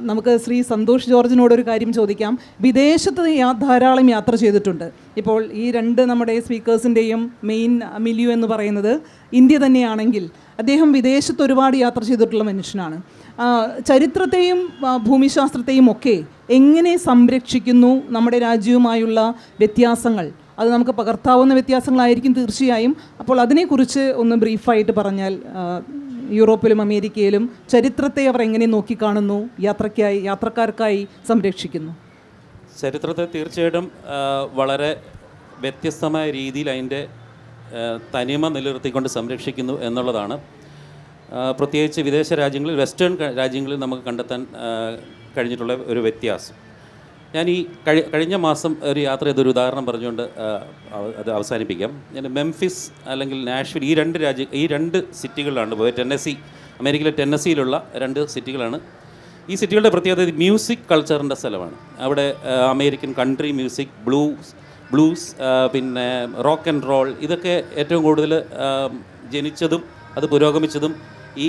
നമുക്ക് ശ്രീ സന്തോഷ് ജോർജിനോടൊരു കാര്യം ചോദിക്കാം. വിദേശത്ത് ധാരാളം യാത്ര ചെയ്തിട്ടുണ്ട്. ഇപ്പോൾ ഈ 2 നമ്മുടെ സ്പീക്കേഴ്സിൻ്റെയും മെയിൻ മിലിയു എന്ന് പറയുന്നത് ഇന്ത്യ തന്നെയാണെങ്കിൽ അദ്ദേഹം വിദേശത്ത് ഒരുപാട് യാത്ര ചെയ്തിട്ടുള്ള മനുഷ്യനാണ്. ചരിത്രത്തെയും ഭൂമിശാസ്ത്രത്തെയും ഒക്കെ എങ്ങനെ സംരക്ഷിക്കുന്നു നമ്മുടെ രാജ്യവുമായുള്ള വ്യത്യാസങ്ങൾ? അത് നമുക്ക് പകർത്താവുന്ന വ്യത്യാസങ്ങളായിരിക്കും തീർച്ചയായും. അപ്പോൾ അതിനെക്കുറിച്ച് ഒന്ന് ബ്രീഫായിട്ട് പറഞ്ഞാൽ യൂറോപ്പിലും അമേരിക്കയിലും ചരിത്രത്തെ അവർ എങ്ങനെ നോക്കിക്കാണുന്നു, യാത്രക്കാർക്കായി സംരക്ഷിക്കുന്നു? ചരിത്രത്തെ തീർച്ചയായിട്ടും വളരെ വ്യത്യസ്തമായ രീതിയിൽ അതിൻ്റെ തനിമ നിലനിർത്തിക്കൊണ്ട് സംരക്ഷിക്കുന്നു എന്നുള്ളതാണ് പ്രത്യേകിച്ച് വിദേശ രാജ്യങ്ങളിൽ, വെസ്റ്റേൺ രാജ്യങ്ങളിൽ നമുക്ക് കണ്ടെത്താൻ കഴിഞ്ഞിട്ടുള്ള ഒരു വ്യത്യാസം. ഞാൻ ഈ കഴിഞ്ഞ മാസം ഒരു യാത്ര ചെയ്തൊരു ഉദാഹരണം പറഞ്ഞുകൊണ്ട് അത് അവസാനിപ്പിക്കാം. ഞാൻ മെംഫിസ് അല്ലെങ്കിൽ നാഷ്വിൽ ഈ രണ്ട് സിറ്റികളിലാണ് പോയത്. അമേരിക്കയിലെ ടെന്നസിയിലുള്ള 2 സിറ്റികളാണ്. ഈ സിറ്റികളുടെ പ്രത്യേകത മ്യൂസിക് കൾച്ചറിൻ്റെ സ്ഥലമാണ്. അവിടെ അമേരിക്കൻ കൺട്രി മ്യൂസിക്, ബ്ലൂസ്, പിന്നെ റോക്ക് ആൻഡ് റോൾ, ഇതൊക്കെ ഏറ്റവും കൂടുതൽ ജനിച്ചതും അത് പുരോഗമിച്ചതും ഈ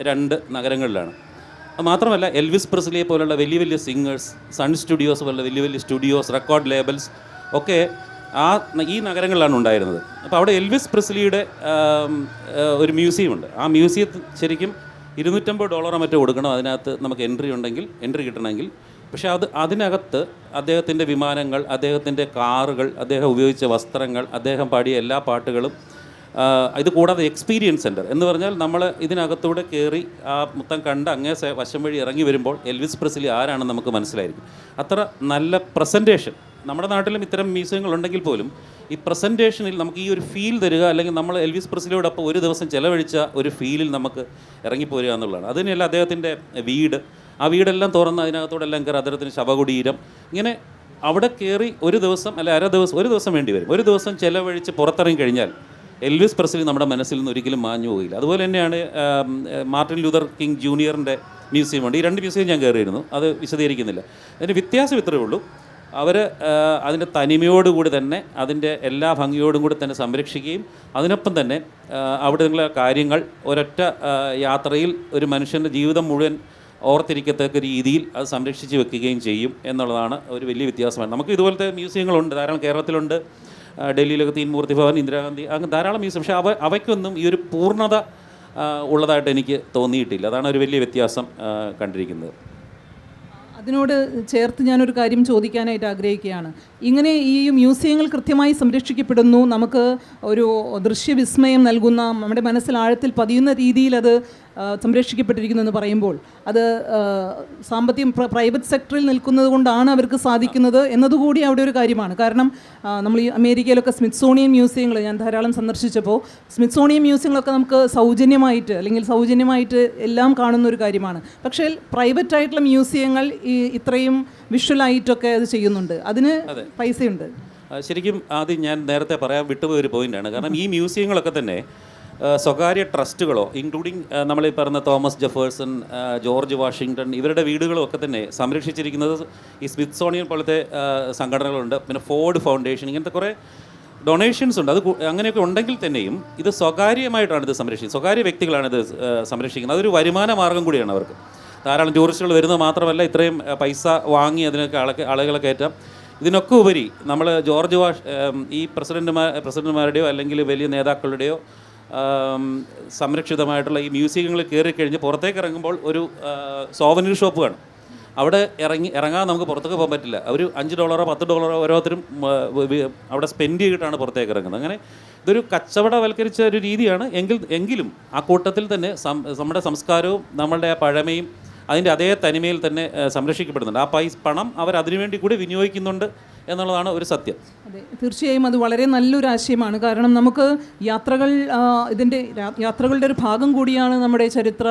2 നഗരങ്ങളിലാണ്. അത് മാത്രമല്ല എൽവിസ് പ്രെസ്ലിയെ പോലുള്ള വലിയ വലിയ സിംഗേഴ്സ്, സൺ സ്റ്റുഡിയോസ് പോലുള്ള വലിയ വലിയ സ്റ്റുഡിയോസ്, റെക്കോർഡ് ലേബൽസ് ഒക്കെ ഈ നഗരങ്ങളിലാണ് ഉണ്ടായിരുന്നത്. അപ്പോൾ അവിടെ എൽവിസ് പ്രെസ്ലിയുടെ ഒരു മ്യൂസിയമുണ്ട്. ആ മ്യൂസിയത്തിൽ ശരിക്കും $250 മറ്റോ കൊടുക്കണം അതിനകത്ത് നമുക്ക് എൻട്രി കിട്ടണമെങ്കിൽ. പക്ഷേ അതിനകത്ത് അദ്ദേഹത്തിൻ്റെ വിമാനങ്ങൾ, അദ്ദേഹത്തിൻ്റെ കാറുകൾ, അദ്ദേഹം ഉപയോഗിച്ച വസ്ത്രങ്ങൾ, അദ്ദേഹം പാടിയ എല്ലാ പാട്ടുകളും, ഇത് കൂടാതെ എക്സ്പീരിയൻസ് സെൻറ്റർ എന്ന് പറഞ്ഞാൽ നമ്മൾ ഇതിനകത്തൂടെ കയറി ആ മൊത്തം കണ്ട് അങ്ങേ വശം വഴി ഇറങ്ങി വരുമ്പോൾ എൽവിസ് പ്രെസ്ലി ആരാണെന്ന് നമുക്ക് മനസ്സിലായിരിക്കും. അത്ര നല്ല പ്രസൻറ്റേഷൻ. നമ്മുടെ നാട്ടിലും ഇത്തരം മ്യൂസിയങ്ങളുണ്ടെങ്കിൽ പോലും ഈ പ്രസൻറ്റേഷനിൽ നമുക്ക് ഈ ഒരു ഫീൽ തരിക, അല്ലെങ്കിൽ നമ്മൾ എൽവിസ് പ്രെസ്ലിയോടൊപ്പം ഒരു ദിവസം ചിലവഴിച്ച ഒരു ഫീലിൽ നമുക്ക് ഇറങ്ങിപ്പോരുക എന്നുള്ളതാണ്. അതിനെല്ലാം അദ്ദേഹത്തിൻ്റെ ആ വീടെല്ലാം തുറന്ന് അതിനകത്തോടെ എല്ലാം കയറി, അദ്ദേഹത്തിൻ്റെ ശവകുടീരം, ഇങ്ങനെ അവിടെ കയറി ഒരു ദിവസം അല്ല ഒരു ദിവസം വേണ്ടി വരും. ഒരു ദിവസം ചിലവഴിച്ച് പുറത്തിറങ്ങി കഴിഞ്ഞാൽ എൽവിസ് പ്രെസ്ലി നമ്മുടെ മനസ്സിൽ നിന്ന് ഒരിക്കലും മാഞ്ഞു പോകില്ല. അതുപോലെ തന്നെയാണ് മാർട്ടിൻ ലൂതർ കിങ് ജൂനിയറിൻ്റെ മ്യൂസിയമുണ്ട്. ഈ 2 മ്യൂസിയം ഞാൻ കയറിയിരുന്നു, അത് വിശദീകരിക്കുന്നില്ല. അതിൻ്റെ വ്യത്യാസം ഇത്രയേ ഉള്ളൂ. അവർ അതിൻ്റെ തനിമയോടുകൂടി തന്നെ, അതിൻ്റെ എല്ലാ ഭംഗിയോടും കൂടി തന്നെ സംരക്ഷിക്കുകയും അതിനൊപ്പം തന്നെ അവിടെയുള്ള കാര്യങ്ങൾ ഒരൊറ്റ യാത്രയിൽ ഒരു മനുഷ്യൻ്റെ ജീവിതം മുഴുവൻ ഓർത്തിരിക്കത്തക്ക രീതിയിൽ അത് സംരക്ഷിച്ച് വെക്കുകയും ചെയ്യും എന്നുള്ളതാണ് ഒരു വലിയ വ്യത്യാസമാണ്. നമുക്ക് ഇതുപോലത്തെ മ്യൂസിയങ്ങളുണ്ട്, ധാരാളം കേരളത്തിലുണ്ട്. ഡൽഹിയിലൊക്കെ തീൻമൂർത്തി ഭവൻ, ഇന്ദിരാഗാന്ധി, അങ്ങനെ ധാരാളം മ്യൂസിയം. പക്ഷേ അവയ്ക്കൊന്നും ഈ ഒരു പൂർണ്ണത ഉള്ളതായിട്ട് എനിക്ക് തോന്നിയിട്ടില്ല. അതാണ് ഒരു വലിയ വ്യത്യാസം കണ്ടിരിക്കുന്നത്. അതിനോട് ചേർത്ത് ഞാനൊരു കാര്യം ചോദിക്കാനായിട്ട് ആഗ്രഹിക്കുകയാണ്. ഇങ്ങനെ ഈ മ്യൂസിയങ്ങൾ കൃത്യമായി സംരക്ഷിക്കപ്പെടുന്നു, നമുക്ക് ഒരു ദൃശ്യവിസ്മയം നൽകുന്ന, നമ്മുടെ മനസ്സിൽ ആഴത്തിൽ പതിയുന്ന രീതിയിൽ അത് സംരക്ഷിക്കപ്പെട്ടിരിക്കുന്നു എന്ന് പറയുമ്പോൾ അത് സാമ്പത്തികം പ്രൈവറ്റ് സെക്ടറിൽ നിൽക്കുന്നത് കൊണ്ടാണ് അവർക്ക് സാധിക്കുന്നത് എന്നതുകൂടി അവിടെ ഒരു കാര്യമാണ്. കാരണം നമ്മൾ ഈ അമേരിക്കയിലൊക്കെ സ്മിത്സോണിയൻ മ്യൂസിയങ്ങൾ ഞാൻ ധാരാളം സന്ദർശിച്ചപ്പോൾ സ്മിത്സോണിയൻ മ്യൂസിയങ്ങളൊക്കെ നമുക്ക് സൗജന്യമായിട്ട് എല്ലാം കാണുന്ന ഒരു കാര്യമാണ്. പക്ഷേ പ്രൈവറ്റ് ആയിട്ടുള്ള മ്യൂസിയങ്ങൾ ഇത്രയും വിഷ്വലായിട്ടൊക്കെ അത് ചെയ്യുന്നുണ്ട്, അതിന് പൈസയുണ്ട്. ശരിക്കും ആദ്യം ഞാൻ നേരത്തെ പറയാൻ വിട്ടുപോയ ഒരു പോയിൻ്റാണ്. കാരണം ഈ മ്യൂസിയങ്ങളൊക്കെ തന്നെ സ്വകാര്യ ട്രസ്റ്റുകളോ, ഇൻക്ലൂഡിങ് നമ്മൾ ഈ പറഞ്ഞ തോമസ് ജെഫേഴ്സൺ, ജോർജ് വാഷിങ്ടൺ, ഇവരുടെ വീടുകളും ഒക്കെ തന്നെ സംരക്ഷിച്ചിരിക്കുന്നത് ഈ സ്മിത്സോണിയൻ പോലത്തെ സംഘടനകളുണ്ട്. പിന്നെ ഫോർഡ് ഫൗണ്ടേഷൻ, ഇങ്ങനത്തെ കുറേ ഡൊണേഷൻസ് ഉണ്ട്. അത് അങ്ങനെയൊക്കെ ഉണ്ടെങ്കിൽ തന്നെയും ഇത് സ്വകാര്യമായിട്ടാണ് ഇത് സംരക്ഷിക്കുന്നത്, സ്വകാര്യ വ്യക്തികളാണ് ഇത് സംരക്ഷിക്കുന്നത്. അതൊരു വരുമാന മാർഗം കൂടിയാണ് അവർക്ക്. ധാരാളം ടൂറിസ്റ്റുകൾ വരുന്നത് മാത്രമല്ല, ഇത്രയും പൈസ വാങ്ങി അതിനൊക്കെ ആളുകളെ കയറ്റാം. ഇതിനൊക്കെ ഉപരി നമ്മൾ ഈ പ്രസിഡന്റുമാരുടെയോ അല്ലെങ്കിൽ വലിയ നേതാക്കളുടെയോ സംരക്ഷിതമായിട്ടുള്ള ഈ മ്യൂസിയങ്ങളിൽ കയറിക്കഴിഞ്ഞ് പുറത്തേക്ക് ഇറങ്ങുമ്പോൾ ഒരു സോവനീർ ഷോപ്പ് കാണും. അവിടെ ഇറങ്ങാൻ നമുക്ക് പുറത്തേക്ക് പോകാൻ പറ്റില്ല. ഒരു $5 $10 ഓരോരുത്തരും അവിടെ സ്പെൻഡ് ചെയ്തിട്ടാണ് പുറത്തേക്ക് ഇറങ്ങുന്നത്. അങ്ങനെ ഇതൊരു കച്ചവടവൽക്കരിച്ച ഒരു രീതിയാണ്. എങ്കിലും ആ കൂട്ടത്തിൽ തന്നെ നമ്മുടെ സംസ്കാരവും നമ്മളുടെ ആ പഴമയും അതിൻ്റെ അതേ തനിമയിൽ തന്നെ സംരക്ഷിക്കപ്പെടുന്നുണ്ട്. ആ പണം അവർ അതിനുവേണ്ടി കൂടി വിനിയോഗിക്കുന്നുണ്ട് എന്നുള്ളതാണ് ഒരു സത്യം. അതെ, തീർച്ചയായും അത് വളരെ നല്ലൊരു ആശയമാണ്. കാരണം നമുക്ക് യാത്രകളുടെ ഒരു ഭാഗം കൂടിയാണ് നമ്മുടെ ചരിത്ര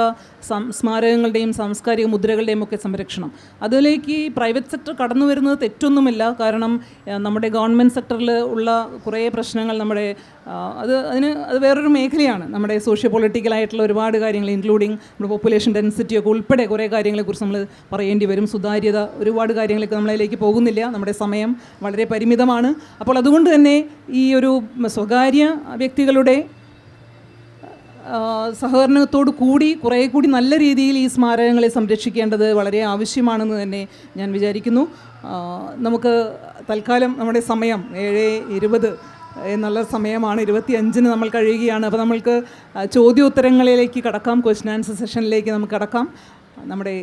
സ്മാരകങ്ങളുടെയും സാംസ്കാരിക മുദ്രകളുടെയും ഒക്കെ സംരക്ഷണം. അതിലേക്ക് പ്രൈവറ്റ് സെക്ടർ കടന്നു വരുന്നത് തെറ്റൊന്നുമില്ല. കാരണം നമ്മുടെ ഗവൺമെൻറ് സെക്ടറിൽ ഉള്ള കുറേ പ്രശ്നങ്ങൾ അത് വേറൊരു മേഖലയാണ്. നമ്മുടെ സോഷ്യോ പൊളിറ്റിക്കലായിട്ടുള്ള ഒരുപാട് കാര്യങ്ങൾ, ഇൻക്ലൂഡിങ് നമ്മുടെ പോപ്പുലേഷൻ ഡെൻസിറ്റിയൊക്കെ ഉൾപ്പെടെ കുറേ കാര്യങ്ങളെക്കുറിച്ച് നമ്മൾ പറയേണ്ടി വരും. സുതാര്യത, ഒരുപാട് കാര്യങ്ങളൊക്കെ നമ്മളതിലേക്ക് പോകുന്നില്ല, നമ്മുടെ സമയം വളരെ പരിമിതമാണ്. അപ്പോൾ അതുകൊണ്ട് തന്നെ ഈ ഒരു സ്വകാര്യ വ്യക്തികളുടെ സഹകരണത്തോടു കൂടി കുറേ കൂടി നല്ല രീതിയിൽ ഈ സ്മാരകങ്ങളെ സംരക്ഷിക്കേണ്ടത് വളരെ ആവശ്യമാണെന്ന് തന്നെ ഞാൻ വിചാരിക്കുന്നു. നമുക്ക് തൽക്കാലം നമ്മുടെ സമയം 7:20 എന്നുള്ള സമയമാണ്, 25 നമ്മൾ കഴിയുകയാണ്. അപ്പോൾ നമ്മൾക്ക് ചോദ്യോത്തരങ്ങളിലേക്ക് കടക്കാം, ക്വസ്റ്റ്യൻ ആൻസർ സെഷനിലേക്ക് നമുക്ക് കടക്കാം. നമ്മുടെ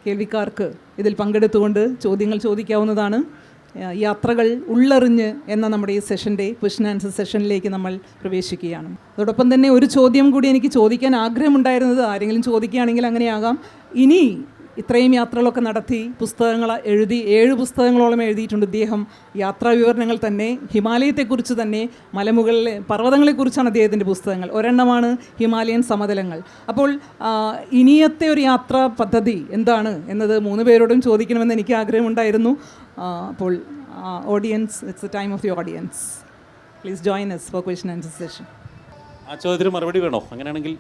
കേൾവിക്കാർക്ക് ഇതിൽ പങ്കെടുത്തുകൊണ്ട് ചോദ്യങ്ങൾ ചോദിക്കാവുന്നതാണ്. യാത്രകൾ ഉള്ളറിഞ്ഞ് എന്ന നമ്മുടെ ഈ സെഷൻ്റെ ക്വസ്റ്റ്യൻ ആൻസർ സെഷനിലേക്ക് നമ്മൾ പ്രവേശിക്കുകയാണ്. അതോടൊപ്പം തന്നെ ഒരു ചോദ്യം കൂടി എനിക്ക് ചോദിക്കാൻ ആഗ്രഹമുണ്ടായിരുന്നത്, ആരെങ്കിലും ചോദിക്കുകയാണെങ്കിൽ അങ്ങനെയാകാം. ഇനി ഇത്രയും യാത്രകളൊക്കെ നടത്തി പുസ്തകങ്ങൾ എഴുതി 7 പുസ്തകങ്ങളോളം എഴുതിയിട്ടുണ്ട് ഇദ്ദേഹം. യാത്രാ വിവരണങ്ങൾ തന്നെ, ഹിമാലയത്തെക്കുറിച്ച് തന്നെ, മലമുകളിലെ പർവ്വതങ്ങളെക്കുറിച്ചാണ് അദ്ദേഹത്തിൻ്റെ പുസ്തകങ്ങൾ. ഒരെണ്ണമാണ് ഹിമാലയൻ സമതലങ്ങൾ. അപ്പോൾ ഇനിയത്തെ ഒരു യാത്രാ പദ്ധതി എന്താണ് എന്നത് 3 പേരോടും ചോദിക്കണമെന്ന് എനിക്ക് ആഗ്രഹമുണ്ടായിരുന്നു. അപ്പോൾ audience, it's the time of the audience. Please join us for question answer session. ആ ചോദ്യത്തിന് മറുപടി വേണോ? അങ്ങനെയാണെങ്കിൽ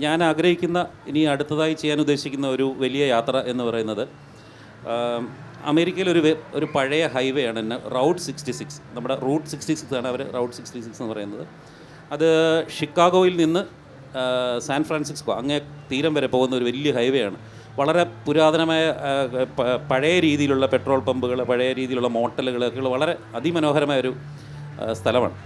ഞാൻ ആഗ്രഹിക്കുന്ന, ഇനി അടുത്തതായി ചെയ്യാൻ ഉദ്ദേശിക്കുന്ന ഒരു വലിയ യാത്ര എന്ന് പറയുന്നത് അമേരിക്കയിൽ ഒരു പഴയ ഹൈവേ ആണ്, റൂട്ട് 66. നമ്മുടെ റൂട്ട് 66 ആണ് അവർ റൂട്ട് 66 എന്ന് പറയുന്നത്. അത് ഷിക്കാഗോയിൽ നിന്ന് സാൻ ഫ്രാൻസിസ്കോ അങ്ങേ തീരം വരെ പോകുന്ന ഒരു വലിയ ഹൈവേ ആണ്. വളരെ പുരാതനമായ പഴയ രീതിയിലുള്ള പെട്രോൾ പമ്പുകൾ, പഴയ രീതിയിലുള്ള മോട്ടലുകളൊക്കെ വളരെ അതിമനോഹരമായ ഒരു സ്ഥലമാണ്.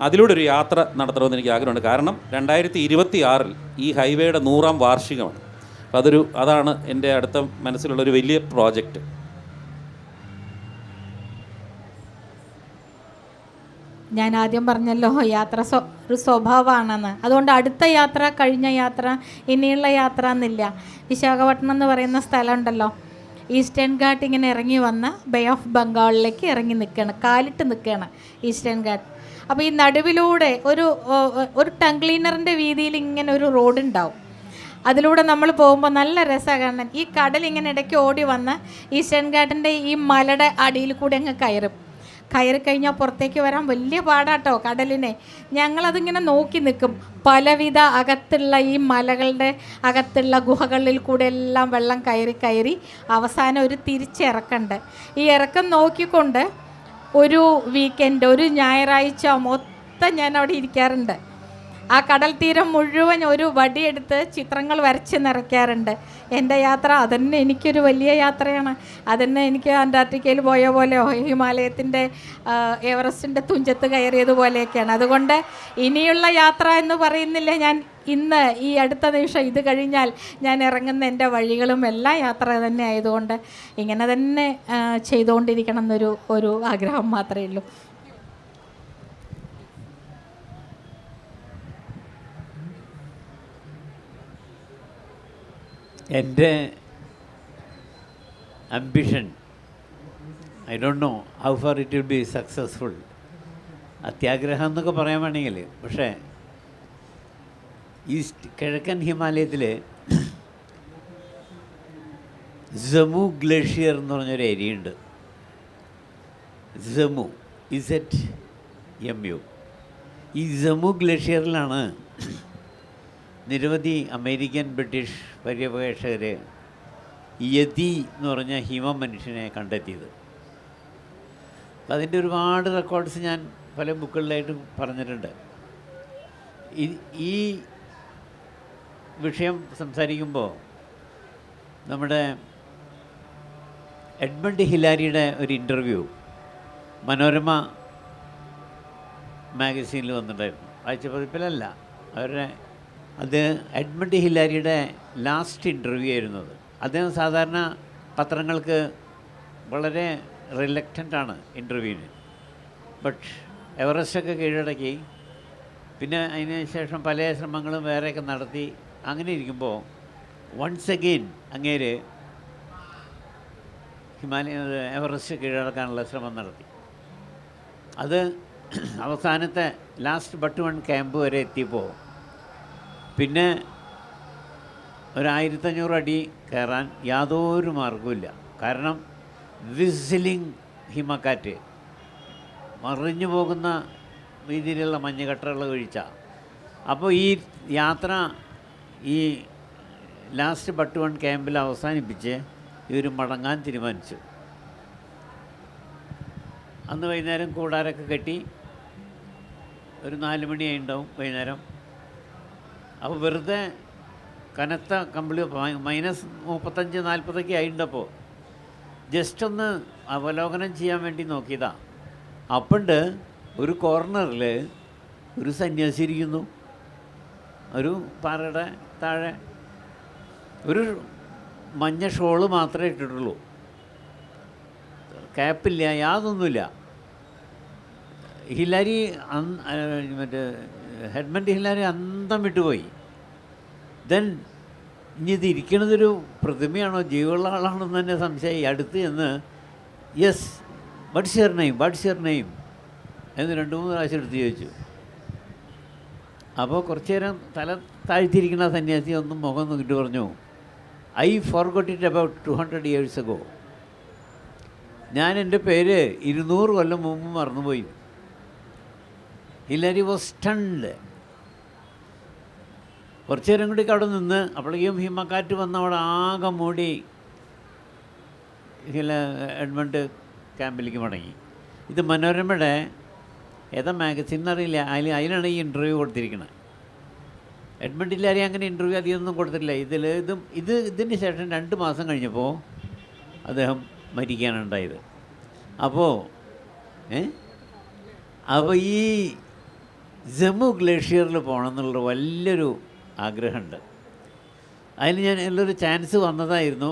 അതിലൂടെ ഒരു യാത്ര നടത്തണമെന്ന് എനിക്ക് ആഗ്രഹമുണ്ട്. കാരണം 2026 ഈ ഹൈവേയുടെ 100ാം വാർഷികമാണ്. അപ്പോൾ അതാണ് എൻ്റെ അടുത്ത മനസ്സിലുള്ളൊരു വലിയ പ്രോജക്റ്റ്. ഞാൻ ആദ്യം പറഞ്ഞല്ലോ യാത്ര ഒരു സ്വഭാവമാണെന്ന്. അതുകൊണ്ട് അടുത്ത യാത്ര, കഴിഞ്ഞ യാത്ര, ഇനിയുള്ള യാത്ര എന്നില്ല. വിശാഖപട്ടണം എന്ന് പറയുന്ന സ്ഥലമുണ്ടല്ലോ, ഈസ്റ്റേൺ ഘാട്ട് ഇങ്ങനെ ഇറങ്ങി വന്ന് ബേ ഓഫ് ബംഗാളിലേക്ക് ഇറങ്ങി നിൽക്കുകയാണ്, കാലിട്ട് നിൽക്കുകയാണ് ഈസ്റ്റേൺ ഘാട്ട്. അപ്പോൾ ഈ നടുവിലൂടെ ഒരു ടങ് ക്ലീനറിൻ്റെ വീതിയിൽ ഇങ്ങനെ ഒരു റോഡ് ഉണ്ടാവും. അതിലൂടെ നമ്മൾ പോകുമ്പോൾ നല്ല രസമാണ് കാണാൻ. ഈ കടൽ ഇങ്ങനെ ഇടയ്ക്ക് ഓടി വന്ന് ഈസ്റ്റേൺ ഘാട്ടിൻ്റെ ഈ മലയുടെ അടിയിൽ കൂടി അങ്ങ് കയറി കഴിഞ്ഞാൽ പുറത്തേക്ക് വരാൻ വലിയ പാടാട്ടോ കടലിനെ. ഞങ്ങളതിങ്ങനെ നോക്കി നിൽക്കും. പലവിധ അകത്തുള്ള ഈ മലകളുടെ അകത്തുള്ള ഗുഹകളിൽ കൂടെ എല്ലാം വെള്ളം കയറി അവസാനം ഒരു തിരിച്ചിറക്കുണ്ട്. ഈ ഇറക്കം നോക്കിക്കൊണ്ട് ഒരു വീക്കെൻഡ്, ഒരു ഞായറാഴ്ച മൊത്തം ഞാൻ അവിടെ ഇരിക്കാറുണ്ട്. ആ കടൽ തീരം മുഴുവൻ ഒരു വടിയെടുത്ത് ചിത്രങ്ങൾ വരച്ച് നിറയ്ക്കാറുണ്ട്. എൻ്റെ യാത്ര അതന്നെ എനിക്കൊരു വലിയ യാത്രയാണ്. അതന്നെ എനിക്ക് അന്റാർട്ടിക്കയിൽ പോയ പോലെ, ഹിമാലയത്തിൻ്റെ എവറസ്റ്റിൻ്റെ തുഞ്ചത്ത് കയറിയതുപോലെയൊക്കെയാണ്. അതുകൊണ്ട് ഇനിയുള്ള യാത്ര എന്ന് പറയുന്നില്ല. ഞാൻ ഇന്ന് ഈ അടുത്ത നിമിഷം ഇത് കഴിഞ്ഞാൽ ഞാൻ ഇറങ്ങുന്ന എൻ്റെ വഴികളും എല്ലാം യാത്ര തന്നെ ആയതുകൊണ്ട് ഇങ്ങനെ തന്നെ ചെയ്തുകൊണ്ടിരിക്കണം എന്നൊരു ആഗ്രഹം മാത്രമേ ഉള്ളൂ. എൻ്റെ ambition, I don't know how far it will be successful. അത്യാഗ്രഹം എന്നൊക്കെ പറയാൻ വേണമെങ്കിൽ, പക്ഷേ കിഴക്കൻ ഹിമാലയത്തിൽ ജമ്മു ഗ്ലേഷ്യർ എന്ന് പറഞ്ഞൊരു ഏരിയ ഉണ്ട്. ജമ്മു ZMU. ഈ ജമ്മു ഗ്ലേഷ്യറിലാണ് നിരവധി അമേരിക്കൻ, ബ്രിട്ടീഷ് പര്യവേഷകർ യതി എന്ന് പറഞ്ഞ ഹിമമനുഷ്യനെ കണ്ടെത്തിയത്. അതിൻ്റെ ഒരുപാട് റെക്കോർഡ്സ് ഞാൻ പല ബുക്കുകളിലായിട്ട് പറഞ്ഞിട്ടുണ്ട്. ഈ വിഷയം സംസാരിക്കുമ്പോൾ നമ്മുടെ എഡ്മണ്ട് ഹിലാരിയുടെ ഒരു ഇൻ്റർവ്യൂ മനോരമ മാഗസീനിൽ വന്നിട്ടുണ്ടായിരുന്നു. ആഴ്ചപ്പതിപ്പിലല്ല, അത് എഡ്മണ്ട് ഹിലാരിയുടെ ലാസ്റ്റ് ഇൻ്റർവ്യൂ ആയിരുന്നത്. അദ്ദേഹം സാധാരണ പത്രങ്ങൾക്ക് വളരെ റിലക്റ്റൻ്റാണ് ഇൻ്റർവ്യൂവിന്. ബട്ട് എവറസ്റ്റൊക്കെ കീഴടക്കി, പിന്നെ അതിന് ശേഷം പല ശ്രമങ്ങളും വേറെയൊക്കെ നടത്തി. അങ്ങനെ ഇരിക്കുമ്പോൾ വൺസ് അഗെയിൻ അങ്ങേര് എവറസ്റ്റ് കീഴടക്കാനുള്ള ശ്രമം നടത്തി. അത് അവസാനത്തെ ലാസ്റ്റ് ബട്ട് 1 ക്യാമ്പ് വരെ എത്തിയപ്പോൾ പിന്നെ 1500 അടി കയറാൻ യാതൊരു മാർഗവുമില്ല. കാരണം വിസിലിംഗ് ഹിമക്കാറ്റ്, മറിഞ്ഞു പോകുന്ന രീതിയിലുള്ള മഞ്ഞുകട്ടകൾ വീഴ്ച. അപ്പോൾ ഈ യാത്ര ഈ ലാസ്റ്റ് ബട്ട് 1 ക്യാമ്പിൽ അവസാനിപ്പിച്ച് ഇവർ മടങ്ങാൻ തീരുമാനിച്ചു. അന്ന് വൈകുന്നേരം കൂടാരൊക്കെ കെട്ടി ഒരു 4 മണിയായി ഉണ്ടാവും വൈകുന്നേരം. അപ്പോൾ വെറുതെ കനത്ത കമ്പിളി -35-40 ആയിട്ടുണ്ടപ്പോൾ ജസ്റ്റ് ഒന്ന് അവലോകനം ചെയ്യാൻ വേണ്ടി നോക്കിയതാണ്. അപ്പണ്ട് ഒരു കോർണറിൽ ഒരു സന്യാസി ഇരിക്കുന്നു. ഒരു പാറയുടെ താഴെ ഒരു മഞ്ഞ ഷോള് മാത്രമേ ഇട്ടിട്ടുള്ളൂ, ക്യാപ്പില്ല, യാതൊന്നുമില്ല. ഹിലാരി മറ്റേ ഹെഡ്മണ്ട് ഹിലാരി അന്തം വിട്ടുപോയി. ദെൻ ഇനി ഇത് ഇരിക്കണതൊരു പ്രതിമയാണോ ജീവനുള്ള ആളാണോ എന്ന് തന്നെ സംശയമായി. അടുത്ത് എന്ന് യെസ് വാട്ട്സ് യുവർ നെയിം എന്ന് 2-3 പ്രാവശ്യം എടുത്ത് ചോദിച്ചു. അപ്പോൾ കുറച്ച് നേരം തല താഴ്ത്തിയിരിക്കുന്ന സന്യാസി ഒന്നും മുഖം നോക്കിയിട്ട് പറഞ്ഞു, I forgot it about 200 years ago. ഞാൻ എൻ്റെ പേര് 200 കൊല്ലം മുമ്പ് മറന്നുപോയി. Hillary was stunned. കുറച്ച് നേരം കൂടി അവിടെ നിന്ന് അപ്പോഴേക്കും ഹിമക്കാറ്റ് വന്ന് അവിടെ ആകെ മൂടി എഡ്മണ്ട് ക്യാമ്പിലേക്ക് മടങ്ങി. ഇത് മനോരമയുടെ ഏതാ മാഗസിൻ എന്നറിയില്ല, അതിലാണ് ഈ ഇൻ്റർവ്യൂ കൊടുത്തിരിക്കുന്നത്. എഡ്മണ്ട് ഹിലാരി അങ്ങനെ ഇൻ്റർവ്യൂ അധികമൊന്നും കൊടുത്തിട്ടില്ല. ഇതിന് ശേഷം 2 മാസം കഴിഞ്ഞപ്പോൾ അദ്ദേഹം മരിക്കാനുണ്ടായത്. അപ്പോൾ ഈ ജമ്മു ഗ്ലേഷ്യറിൽ പോകണം എന്നുള്ളൊരു വലിയൊരു ആഗ്രഹമുണ്ട്. അതിന് ഞാൻ ഉള്ളൊരു ചാൻസ് വന്നതായിരുന്നു.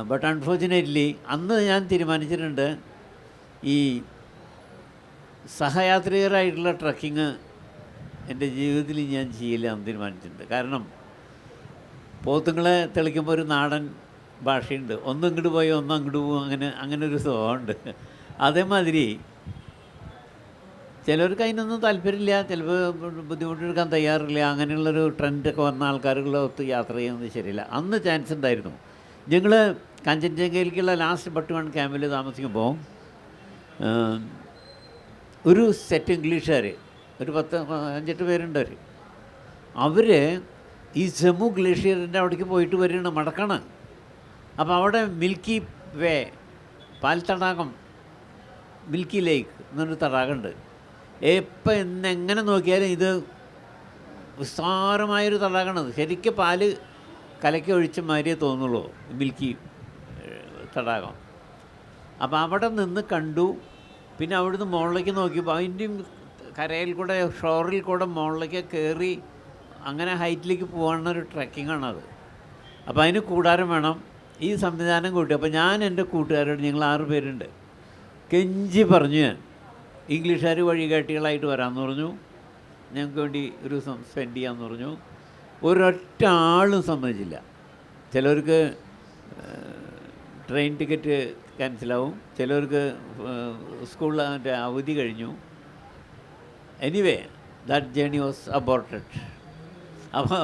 ബട്ട് അൺഫോർച്ചുനേറ്റ്ലി അന്ന് ഞാൻ തീരുമാനിച്ചിട്ടുണ്ട് ഈ സഹയാത്രികരായിട്ടുള്ള ട്രക്കിങ് എൻ്റെ ജീവിതത്തിൽ ഞാൻ ചെയ്യില്ല എന്ന് തീരുമാനിച്ചിട്ടുണ്ട്. കാരണം പോത്തുങ്ങളെ തെളിക്കുമ്പോൾ ഒരു നാടൻ ഭാഷയുണ്ട്, ഒന്ന് ഇങ്ങോട്ട് പോയി ഒന്ന് അങ്ങോട്ട് പോകും, അങ്ങനെ ഒരു സ്വഭാവമുണ്ട്. അതേമാതിരി ചിലർക്ക് അതിനൊന്നും താല്പര്യമില്ല, ചിലപ്പോൾ ബുദ്ധിമുട്ടെടുക്കാൻ തയ്യാറില്ല. അങ്ങനെയുള്ളൊരു ട്രെൻഡൊക്കെ വന്ന ആൾക്കാരുകളൊത്ത് യാത്ര ചെയ്യുന്നത് ശരിയില്ല. അന്ന് ചാൻസ് ഉണ്ടായിരുന്നു. ഞങ്ങൾ കാഞ്ചൻജംഗയിലേക്കുള്ള ലാസ്റ്റ് ബട്ട് 1 ക്യാമ്പിൽ താമസിക്കുമ്പോൾ ഒരു സെറ്റ് ഇംഗ്ലീഷുകാർ, ഒരു 10-5-8 പേരുണ്ട്. അവർ ഈ ജമ്മു ഗ്ലേഷ്യറിൻ്റെ അവിടേക്ക് പോയിട്ട് വരികയാണ്, മടക്കാണ്. അപ്പോൾ അവിടെ മിൽക്കി വേ, പാൽ തടാകം, മിൽക്കി ലേക്ക് എന്നൊരു തടാകമുണ്ട്. എപ്പോൾ എങ്ങനെ നോക്കിയാലും ഇത് വിസ്താരമായൊരു തടാകമാണത്. ശരിക്കും പാല് കലക്കി ഒഴിച്ച മാതിരിയേ തോന്നുള്ളൂ മിൽക്കി തടാകം. അപ്പോൾ അവിടെ നിന്ന് കണ്ടു. പിന്നെ അവിടുന്ന് മുകളിലേക്ക് നോക്കിയപ്പോൾ അതിൻ്റെയും കരയിൽ കൂടെ ഷോറിൽ കൂടെ മുകളിലേക്ക് കയറി അങ്ങനെ ഹൈറ്റിലേക്ക് പോകാനൊരു ട്രക്കിങ്ങാണത്. അപ്പോൾ അതിന് കൂടാരം വേണം, ഈ സംവിധാനം കൂട്ടി. അപ്പോൾ ഞാൻ എൻ്റെ കൂട്ടുകാരോട്, ഞങ്ങൾ 6 പേരുണ്ട്, കെഞ്ചി പറഞ്ഞു ഞാൻ, ഇംഗ്ലീഷുകാർ വഴികാട്ടികളായിട്ട് വരാമെന്ന് പറഞ്ഞു, ഞങ്ങൾക്ക് വേണ്ടി ഒരു ദിവസം സ്പെൻഡ് ചെയ്യാമെന്ന് പറഞ്ഞു. ഒരൊറ്റ ആളും സമ്മതിച്ചില്ല. ചിലർക്ക് ട്രെയിൻ ടിക്കറ്റ് ക്യാൻസലാവും, ചിലർക്ക് സ്കൂളിൽ മറ്റേ അവധി കഴിഞ്ഞു. Anyway that journey was aborted. അപ്പോൾ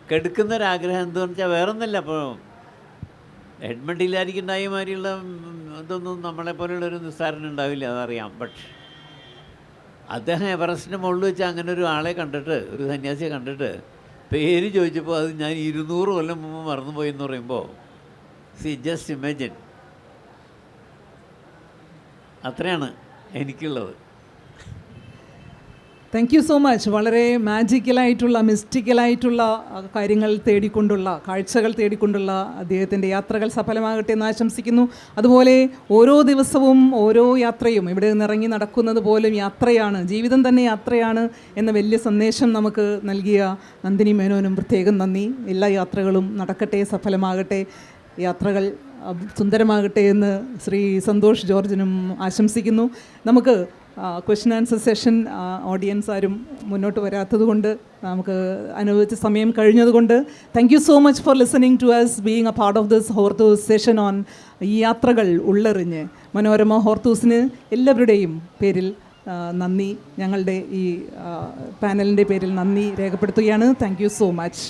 കെടുക്കുന്നൊരാഗ്രഹം എന്താണെന്ന് വെച്ചാൽ വേറെ ഒന്നുമില്ല. അപ്പോൾ എഡ്മണ്ട് ഹിലാരിക്കുണ്ടായ മാതിരിയുള്ള ഇതൊന്നും നമ്മളെപ്പോലെയുള്ളൊരു നിസ്സാരനുണ്ടാവില്ല, അതറിയാം. ബട്ട് അദ്ദേഹം എവറസ്റ്റിൻ്റെ മുകളിൽ വെച്ച് അങ്ങനെ ഒരു ആളെ കണ്ടിട്ട്, ഒരു സന്യാസിയെ കണ്ടിട്ട് പേര് ചോദിച്ചപ്പോൾ അത് ഞാൻ 200 കൊല്ലം മുമ്പ് മറന്നുപോയി എന്ന് പറയുമ്പോൾ ജസ്റ്റ് ഇമാജിൻ. അത്രയാണ് എനിക്കുള്ളത്. Thank you so much. വളരെ മാജിക്കലായിട്ടുള്ള, മിസ്റ്റിക്കലായിട്ടുള്ള കാര്യങ്ങൾ തേടിക്കൊണ്ടുള്ള, കാഴ്ചകൾ തേടിക്കൊണ്ടുള്ള അദ്ദേഹത്തിൻ്റെ യാത്രകൾ സഫലമാകട്ടെ എന്ന് ആശംസിക്കുന്നു. അതുപോലെ ഓരോ ദിവസവും ഓരോ യാത്രയും ഇവിടെ നിന്നിറങ്ങി നടക്കുന്നത് പോലും യാത്രയാണ്, ജീവിതം തന്നെ യാത്രയാണ് എന്ന വലിയ സന്ദേശം നമുക്ക് നൽകിയ നന്ദിനി മേനോനും പ്രത്യേകം നന്ദി. എല്ലാ യാത്രകളും നടക്കട്ടെ, സഫലമാകട്ടെ, യാത്രകൾ സുന്ദരമാകട്ടെ എന്ന് ശ്രീ സന്തോഷ് ജോർജിനും ആശംസിക്കുന്നു. നമുക്ക് ക്വസ്റ്റ്യൻ ആൻസർ സെഷൻ ഓഡിയൻസ് ആരും മുന്നോട്ട് വരാത്തത് കൊണ്ട്, നമുക്ക് അനുവദിച്ച സമയം കഴിഞ്ഞതുകൊണ്ട്, thank you so much for listening to us, being a part of this Hortus session on ഈ യാത്രകൾ ഉള്ളെറിഞ്ഞ്. മനോരമ ഹോർത്തൂസിന് എല്ലാവരുടെയും പേരിൽ നന്ദി, ഞങ്ങളുടെ ഈ പാനലിൻ്റെ പേരിൽ നന്ദി രേഖപ്പെടുത്തുകയാണ്. Thank you so much.